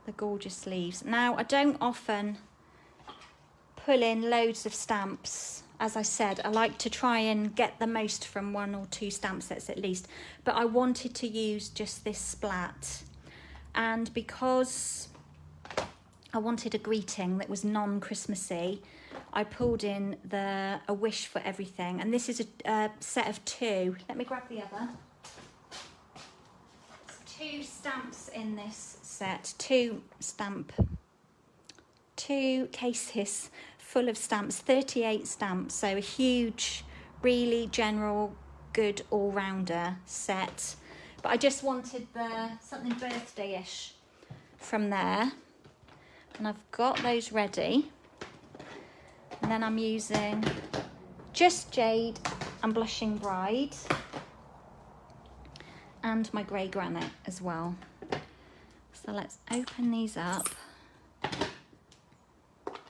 the gorgeous leaves. Now, I don't often pull in loads of stamps. As I said, I like to try and get the most from 1 or 2 stamp sets at least, but I wanted to use just this splat. And because I wanted a greeting that was non-Christmassy, I pulled in A Wish for Everything. And this is a set of 2. Let me grab the other. There's 2 stamps in this set, 2 stamp 2 cases full of stamps, 38 stamps, so a huge, really general, good all-rounder set. But I just wanted something birthday-ish from there. And I've got those ready. And then I'm using Just Jade and Blushing Bride. And my grey granite as well. So let's open these up.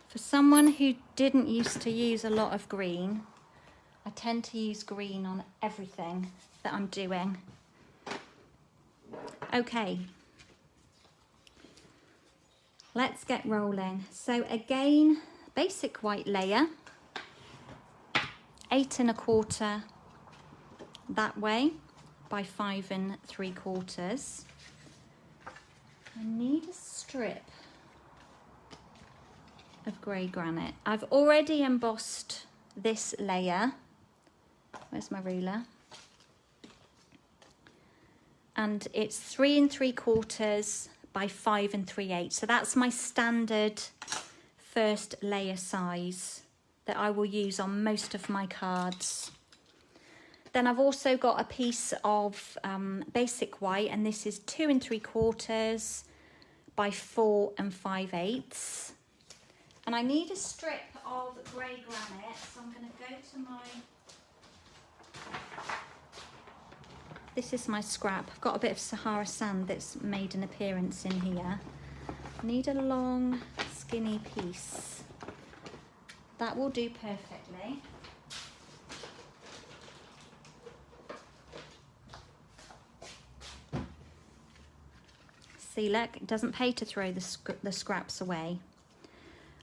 For someone who didn't used to use a lot of green, I tend to use green on everything that I'm doing. Okay, let's get rolling. So again, basic white layer, 8 1/4 that way by 5 3/4. I need a strip of grey granite. I've already embossed this layer. Where's my ruler? And it's 3 3/4 by 5 3/8. So that's my standard first layer size that I will use on most of my cards. Then I've also got a piece of basic white, and this is 2 3/4 by 4 5/8. And I need a strip of grey granite, so I'm going to go to my... This is my scrap. I've got a bit of Sahara sand that's made an appearance in here. I need a long, skinny piece. That will do perfectly. See, look, it doesn't pay to throw the scraps away.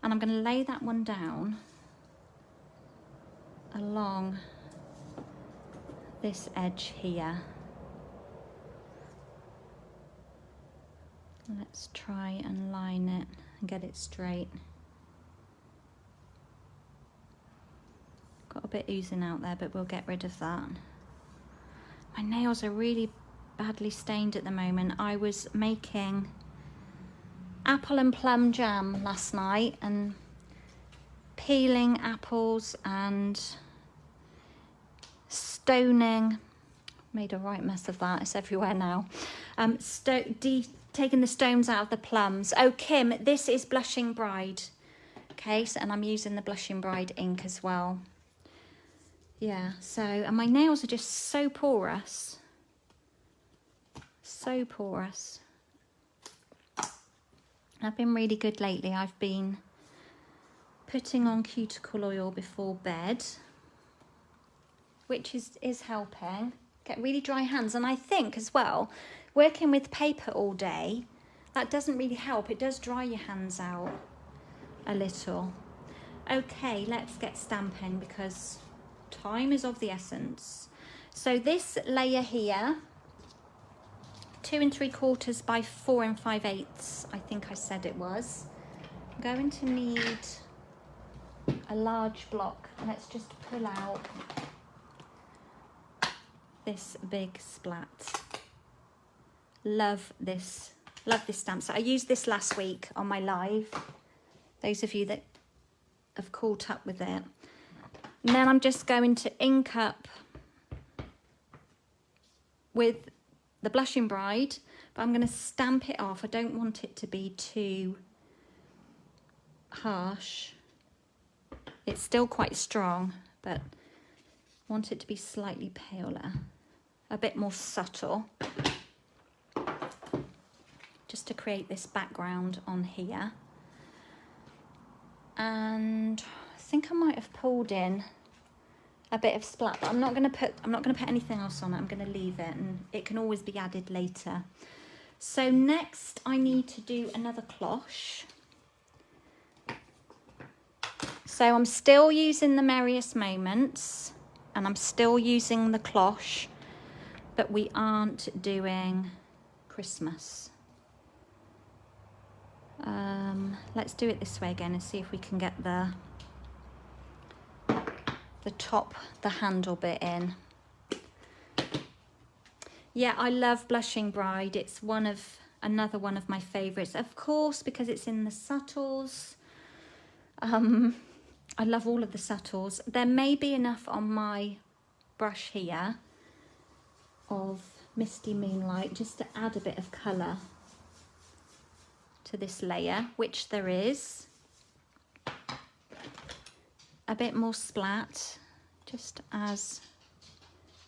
And I'm going to lay that one down along this edge here. Let's try and line it and get it straight. Got a bit oozing out there, but we'll get rid of that. My nails are really badly stained at the moment. I was making apple and plum jam last night and peeling apples and stoning. Made a right mess of that. It's everywhere now. Taking the stones out of the plums. Oh, Kim, this is Blushing Bride. Okay, so, and I'm using the Blushing Bride ink as well. Yeah, so, and my nails are just so porous. So porous. I've been really good lately. I've been putting on cuticle oil before bed, which is helping. Get really dry hands. And I think as well, working with paper all day, that doesn't really help. It does dry your hands out a little. Okay, let's get stamping because time is of the essence. So this layer here, 2 3/4 by 4 5/8, I think I said it was. I'm going to need a large block. Let's just pull out this big splat. Love this stamp. So I used this last week on my live. Those of you that have caught up with it. And then I'm just going to ink up with the Blushing Bride, but I'm going to stamp it off. I don't want it to be too harsh. It's still quite strong, but I want it to be slightly paler, a bit more subtle, just to create this background on here. And I think I might have pulled in a bit of splat, but I'm not going to put anything else on it. I'm going to leave it, and it can always be added later. So next I need to do another cloche. So I'm still using the Merriest Moments and I'm still using the cloche, but we aren't doing Christmas. Let's do it this way again and see if we can get the handle bit in. Yeah, I love Blushing Bride. It's another one of my favourites, of course, because it's in the subtles. I love all of the subtles. There may be enough on my brush here of Misty Moonlight just to add a bit of colour to this layer, which there is. A bit more splat, just as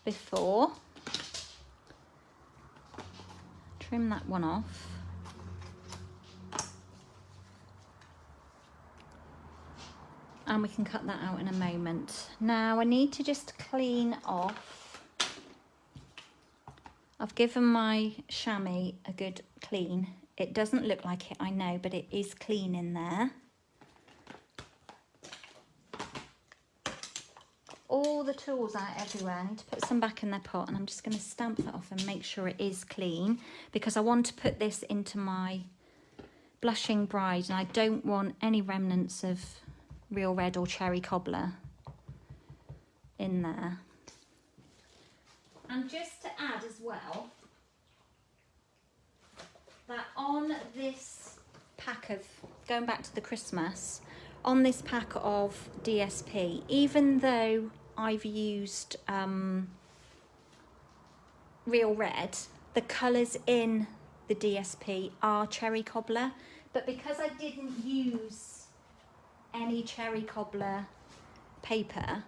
before. Trim that one off. And we can cut that out in a moment. Now I need to just clean off. I've given my chamois a good clean. It doesn't look like it, I know, but it is clean in there. All the tools out everywhere. I need to put some back in their pot, and I'm just going to stamp that off and make sure it is clean, because I want to put this into my Blushing Bride, and I don't want any remnants of Real Red or Cherry Cobbler in there. And just to add as well, that on this pack of, going back to the Christmas, on this pack of DSP, even though I've used Real Red, the colours in the DSP are Cherry Cobbler, but because I didn't use any Cherry Cobbler paper,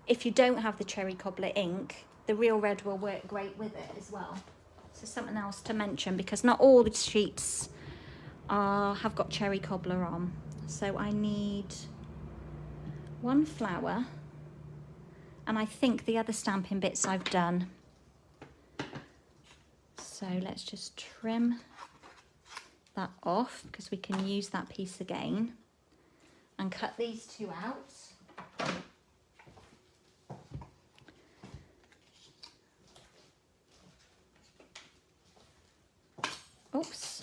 if you don't have the Cherry Cobbler ink, the Real Red will work great with it as well. So something else to mention, because not all the sheets have got Cherry Cobbler on. So I need one flower, and I think the other stamping bits I've done. So let's just trim that off, because we can use that piece again, and cut these two out. Oops.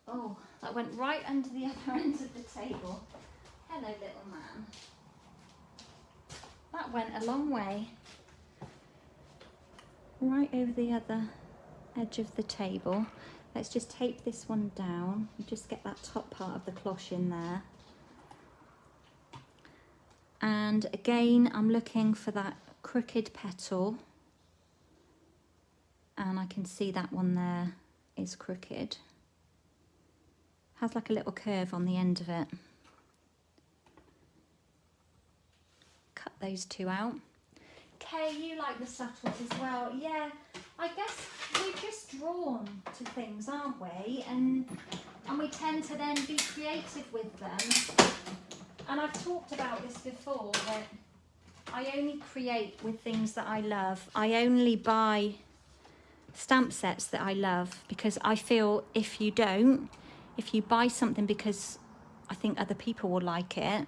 Oh, that went right under the other end of the table. Hello, little man. That went a long way. Right over the other edge of the table. Let's just tape this one down. Just get that top part of the cloche in there. And again, I'm looking for that crooked petal. And I can see that one there is crooked. Has like a little curve on the end of it. Cut those two out. Kay, you like the subtles as well. Yeah, I guess we're just drawn to things, aren't we? And we tend to then be creative with them. And I've talked about this before, that I only create with things that I love. I only buy stamp sets that I love, because I feel if you buy something because I think other people will like it,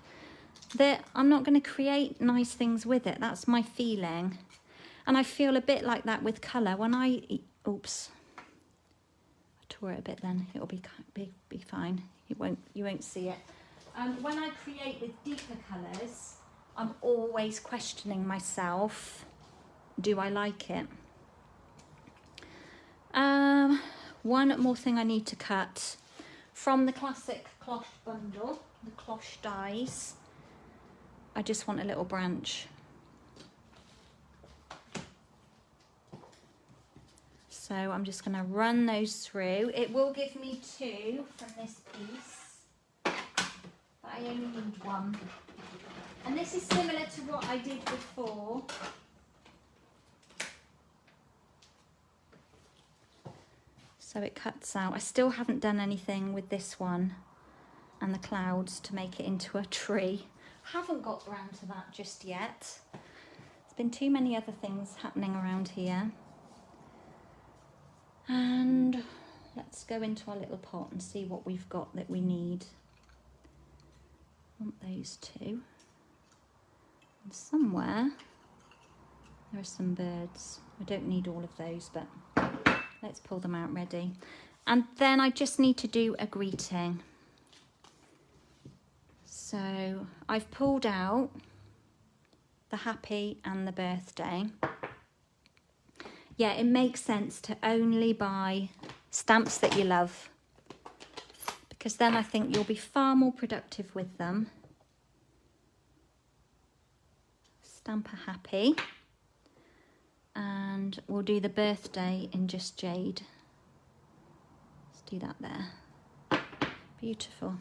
that I'm not going to create nice things with it. That's my feeling. And I feel a bit like that with colour. When I, oops, I tore it a bit then. It'll be fine. You won't see it. When I create with deeper colours, I'm always questioning myself, do I like it? One more thing I need to cut from the classic Cloche bundle, the Cloche dies. I just want a little branch. So I'm just going to run those through. It will give me two from this piece, but I only need one. And this is similar to what I did before. So it cuts out. I still haven't done anything with this one and the clouds to make it into a tree. Haven't got around to that just yet. There's been too many other things happening around here. And let's go into our little pot and see what we've got that we need. I want those two. And somewhere there are some birds. I don't need all of those, but let's pull them out ready. And then I just need to do a greeting. So I've pulled out the happy and the birthday. Yeah, it makes sense to only buy stamps that you love, because then I think you'll be far more productive with them. Stamp a happy, and we'll do the birthday in just jade. Let's do that there. Beautiful.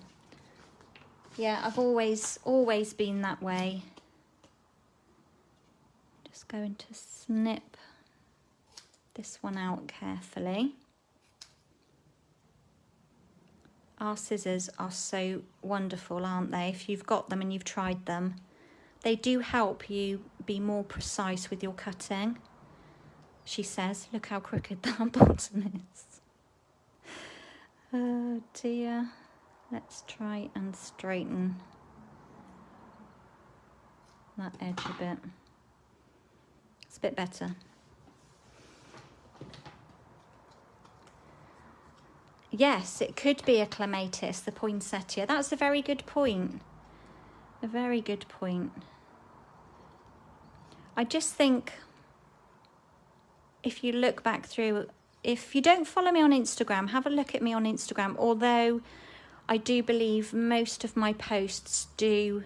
Yeah, I've always been that way. Just going to snip this one out carefully. Our scissors are so wonderful, aren't they? If you've got them and you've tried them, they do help you be more precise with your cutting. She says, look how crooked that bottom is. Oh dear. Let's try and straighten that edge a bit. It's a bit better. Yes, it could be a clematis, the poinsettia. That's a very good point. A very good point. I just think if you look back through, if you don't follow me on Instagram, have a look at me on Instagram, although I do believe most of my posts do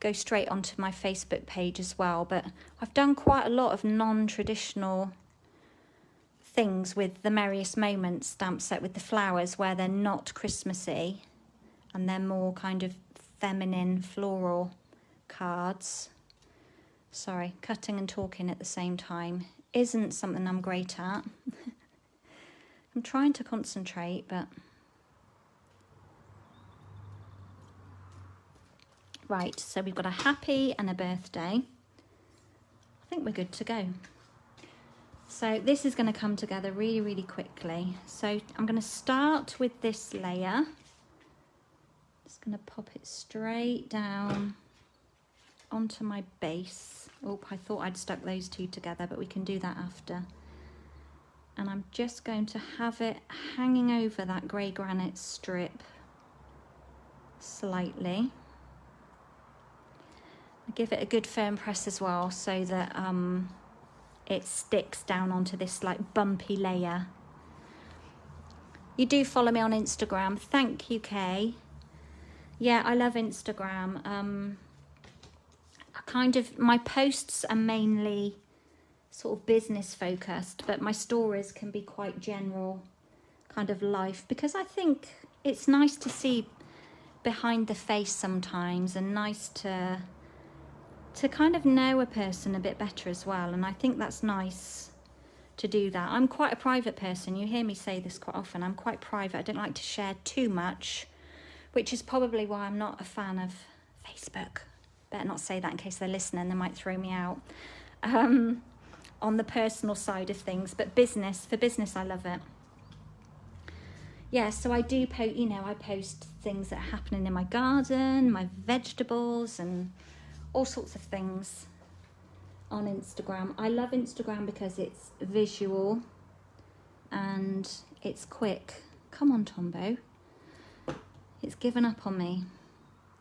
go straight onto my Facebook page as well, but I've done quite a lot of non-traditional things with the Merriest Moments stamp set with the flowers where they're not Christmassy and they're more kind of feminine floral cards. Sorry, cutting and talking at the same time isn't something I'm great at. I'm trying to concentrate, but... Right, so we've got a happy and a birthday. I think we're good to go. So this is going to come together really, really quickly. So I'm going to start with this layer. Just going to pop it straight down onto my base. Oh, I thought I'd stuck those two together, but we can do that after. And I'm just going to have it hanging over that grey granite strip slightly. Give it a good firm press as well so that it sticks down onto this like bumpy layer. You do follow me on Instagram. Thank you, Kay. Yeah, I love Instagram. My posts are mainly sort of business focused, but my stories can be quite general kind of life, because I think it's nice to see behind the face sometimes, and nice to kind of know a person a bit better as well. And I think that's nice to do that. I'm quite a private person. You hear me say this quite often. I'm quite private. I don't like to share too much, which is probably why I'm not a fan of Facebook. Better not say that in case they're listening. They might throw me out on the personal side of things. But for business, I love it. Yeah, so I do I post things that are happening in my garden, my vegetables, and all sorts of things on Instagram. I love Instagram because it's visual and it's quick. Come on, Tombo. It's given up on me.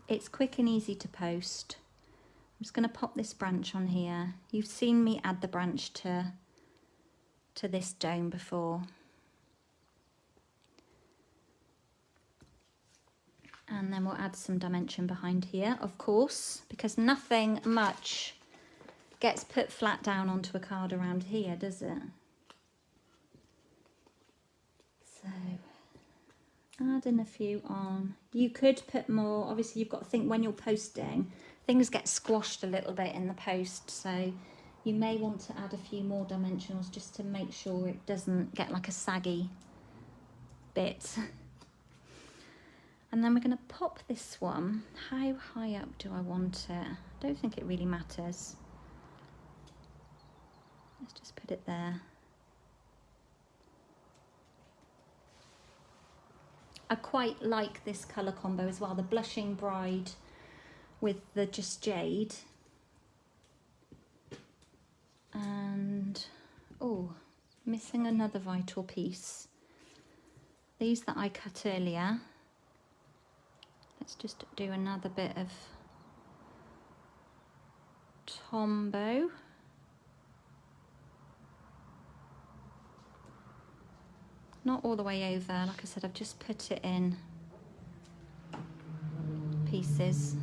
It's quick and easy to post. I'm just going to pop this branch on here. You've seen me add the branch to this dome before. And then we'll add some dimension behind here, of course, because nothing much gets put flat down onto a card around here, does it? So, adding a few on. You could put more. Obviously, you've got to think when you're posting, things get squashed a little bit in the post, so you may want to add a few more dimensionals just to make sure it doesn't get like a saggy bit. And then we're going to pop this one. How high up do I want it? I don't think it really matters. Let's just put it there. I quite like this colour combo as well, the Blushing Bride with the Just Jade. And, oh, missing another vital piece. These that I cut earlier. Let's just do another bit of Tombow. not all the way over. Like I said, I've just put it in pieces.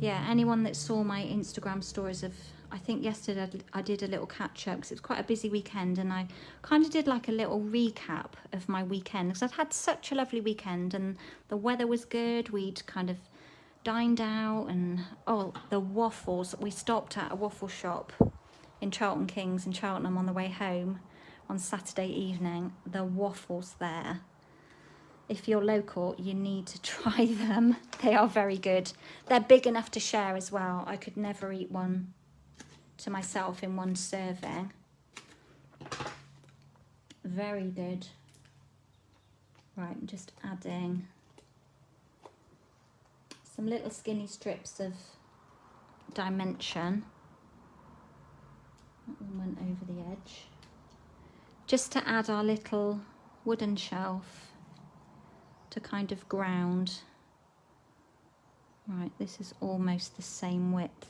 Yeah, anyone that saw my Instagram stories of, I think yesterday I did a little catch up because it was quite a busy weekend, and I kind of did like a little recap of my weekend because I'd had such a lovely weekend and the weather was good. We'd kind of dined out, and oh, the waffles. We stopped at a waffle shop in Charlton Kings in Cheltenham on the way home on Saturday evening. The waffles there, if you're local, you need to try them. They are very good. They're big enough to share as well. I could never eat one to myself in one serving. Very good. Right, I'm just adding some little skinny strips of dimension. That one went over the edge. Just to add our little wooden shelf to kind of ground. Right, this is almost the same width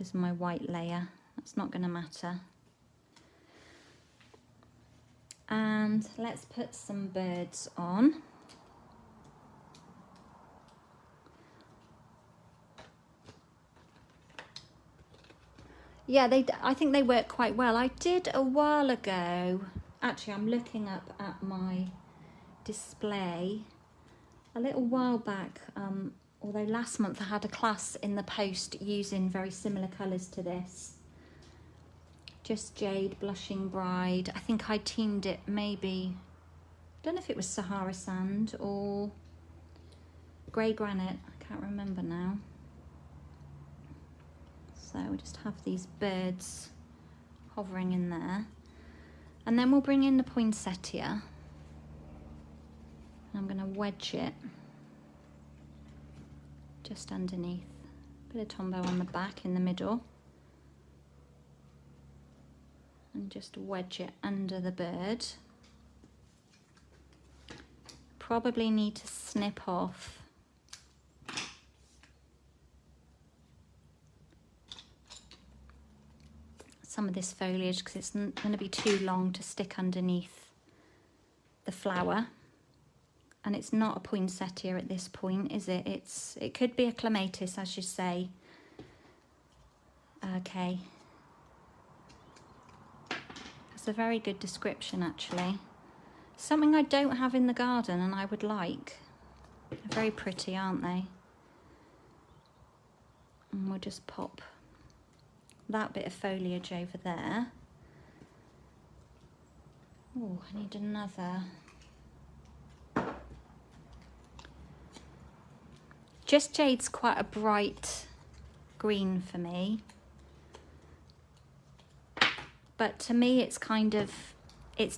as my white layer. That's not going to matter. And let's put some birds on. Yeah, I think they work quite well. I did a while ago, actually I'm looking up at my display a little while back, although last month I had a class in the post using very similar colours to this. Just Jade, Blushing Bride. I think I teamed it maybe, I don't know if it was Sahara Sand or Grey Granite, I can't remember now. So we just have these birds hovering in there. And then we'll bring in the poinsettia. I'm going to wedge it just underneath. Bit of Tombow on the back in the middle. And just wedge it under the bird. Probably need to snip off some of this foliage because it's going to be too long to stick underneath the flower. And it's not a poinsettia at this point, is it? It could be a clematis, as you say. Okay. That's a very good description, actually. Something I don't have in the garden and I would like. They're very pretty, aren't they? And we'll just pop that bit of foliage over there. Oh, I need another. Just Jade's quite a bright green for me. But to me it's kind of, it's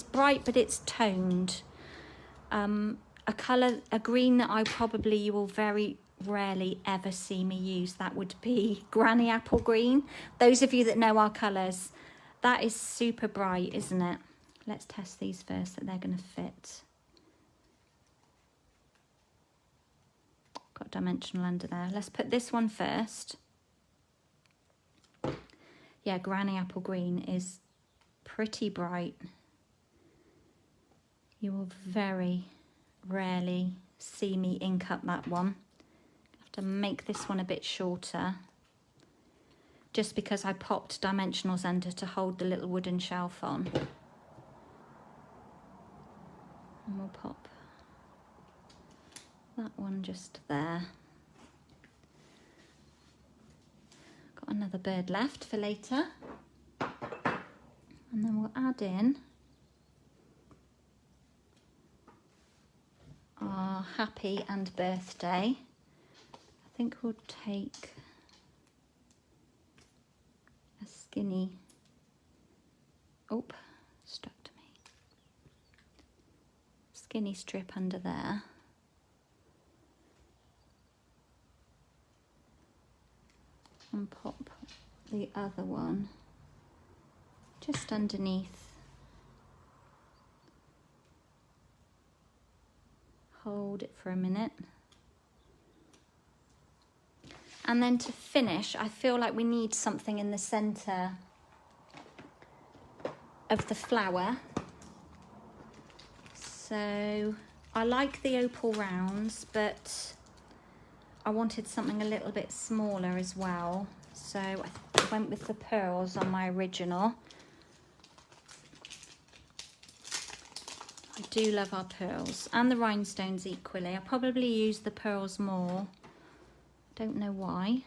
bright but it's toned. A green that you will very rarely ever see me use, that would be Granny Apple Green. Those of you that know our colours, that is super bright, isn't it? Let's test these first that they're going to fit. Got dimensional under there. Let's put this one first. Yeah, Granny Apple Green is pretty bright. You will very rarely see me ink up that one. I have to make this one a bit shorter just because I popped dimensionals under to hold the little wooden shelf on. And we'll pop that one just there. Got another bird left for later. And then we'll add in our happy and birthday. I think we'll take a skinny, stuck to me, skinny strip under there. And pop the other one just underneath. Hold it for a minute. And then to finish, I feel like we need something in the centre of the flower. So I like the opal rounds, but I wanted something a little bit smaller as well. So I went with the pearls on my original. I do love our pearls and the rhinestones equally. I probably use the pearls more. Don't know why.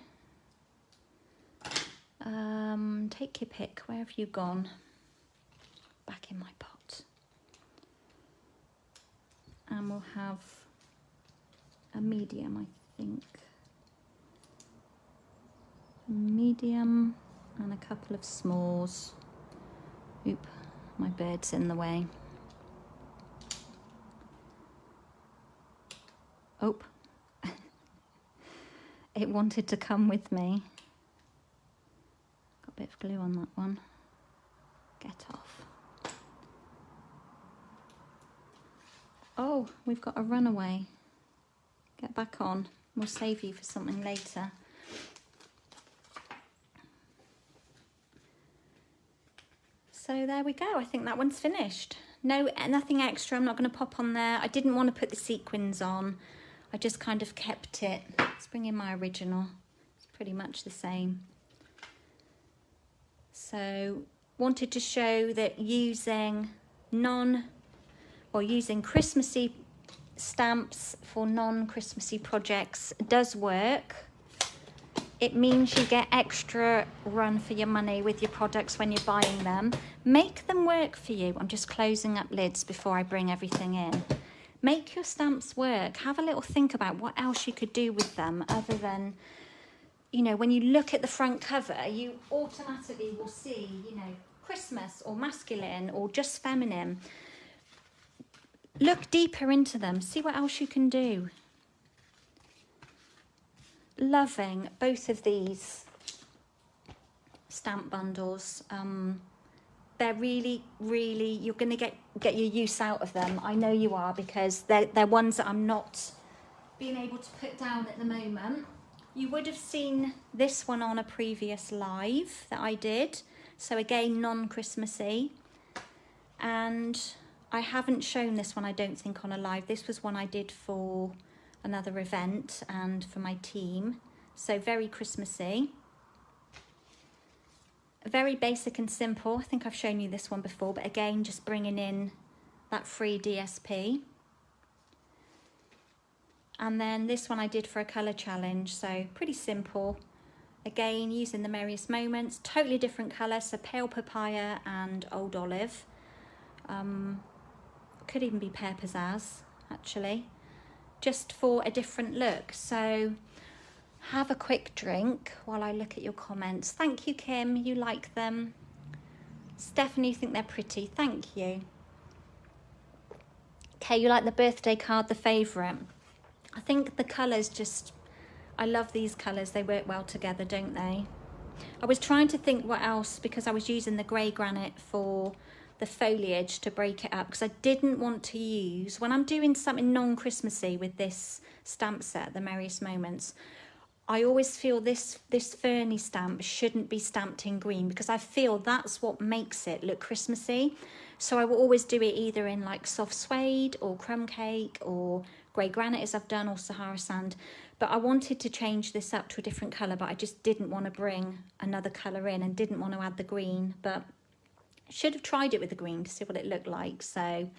Take your pick. Where have you gone? Back in my pot. And we'll have a medium, I think. Medium and a couple of smalls. Oop, my bird's in the way. Oh, it wanted to come with me. Got a bit of glue on that one. Get off. Oh, we've got a runaway. Get back on. We'll save you for something later. So there we go. I think that one's finished. No, nothing extra. I'm not going to pop on there. I didn't want to put the sequins on. I just kind of kept it. Let's bring in my original. It's pretty much the same. So wanted to show that using using Christmassy stamps for non-Christmassy projects does work. It means you get extra run for your money with your products when you're buying them. Make them work for you. I'm just closing up lids before I bring everything in. Make your stamps work. Have a little think about what else you could do with them other than, you know, when you look at the front cover, you automatically will see, you know, Christmas or masculine or just feminine. Look deeper into them. See what else you can do. Loving both of these stamp bundles. They're really, you're going to get your use out of them. I know you are, because they're ones that I'm not being able to put down at the moment. You would have seen this one on a previous live that I did. So again, non-Christmassy. And I haven't shown this one, I don't think, on a live. This was one I did for another event and for my team. So very Christmassy. Very basic and simple. I think I've shown you this one before, but again, just bringing in that free DSP. And then this one I did for a colour challenge, so pretty simple. Again, using the Merriest Moments, totally different colour, so pale papaya and old olive. Could even be pear pizzazz, actually, just for a different look. So have a quick drink while I look at your comments. Thank you, Kim, you like them. Stephanie, you think they're pretty, thank you. Okay, you like the birthday card, the favourite. I think the colours just, I love these colours, they work well together, don't they? I was trying to think what else, because I was using the grey granite for the foliage to break it up, because I didn't want to use, when I'm doing something non-Christmassy with this stamp set, the Merriest Moments, I always feel this ferny stamp shouldn't be stamped in green, because I feel that's what makes it look Christmassy. So I will always do it either in like soft suede or crumb cake or grey granite, as I've done, or Sahara sand. But I wanted to change this up to a different colour, but I just didn't want to bring another colour in and didn't want to add the green. But should have tried it with the green to see what it looked like. So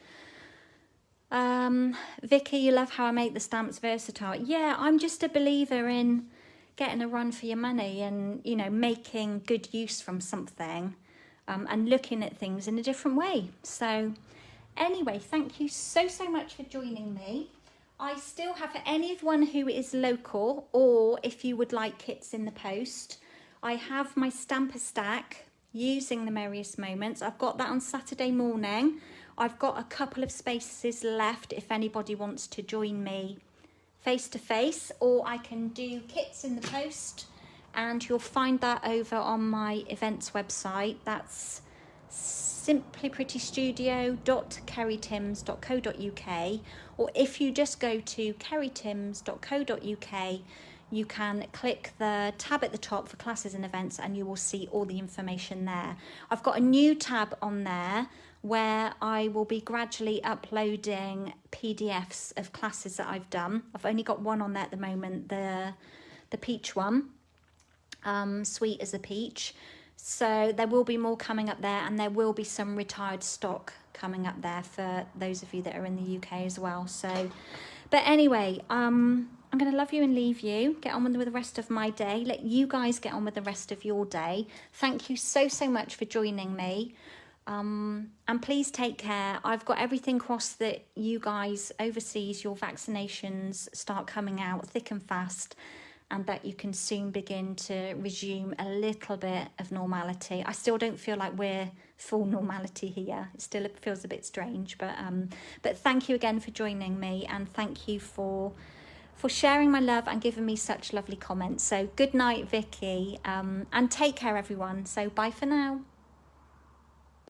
Vicky, you love how I make the stamps versatile. Yeah, I'm just a believer in getting a run for your money and, you know, making good use from something, and looking at things in a different way. So anyway, thank you so much for joining me. I still have, for anyone who is local, or if you would like kits in the post, I have my stamper stack using the Merriest Moments. I've got that on Saturday morning. I've got a couple of spaces left if anybody wants to join me face to face, or I can do kits in the post, and you'll find that over on my events website. That's simplyprettystudio.kerrytims.co.uk, or if you just go to kerrytims.co.uk, you can click the tab at the top for classes and events and you will see all the information there. I've got a new tab on there where I will be gradually uploading PDFs of classes that I've done. I've only got one on there at the moment, the peach one, Sweet as a Peach. So there will be more coming up there, and there will be some retired stock coming up there for those of you that are in the UK as well. So, but anyway, I'm going to love you and leave you, get on with the rest of my day, let you guys get on with the rest of your day. Thank you so much for joining me. And please take care. I've got everything crossed that you guys overseas, your vaccinations start coming out thick and fast, and that you can soon begin to resume a little bit of normality. I still don't feel like we're full normality here. It still feels a bit strange, but thank you again for joining me, and thank you for sharing my love and giving me such lovely comments. So good night, Vicky, and take care, everyone. So bye for now.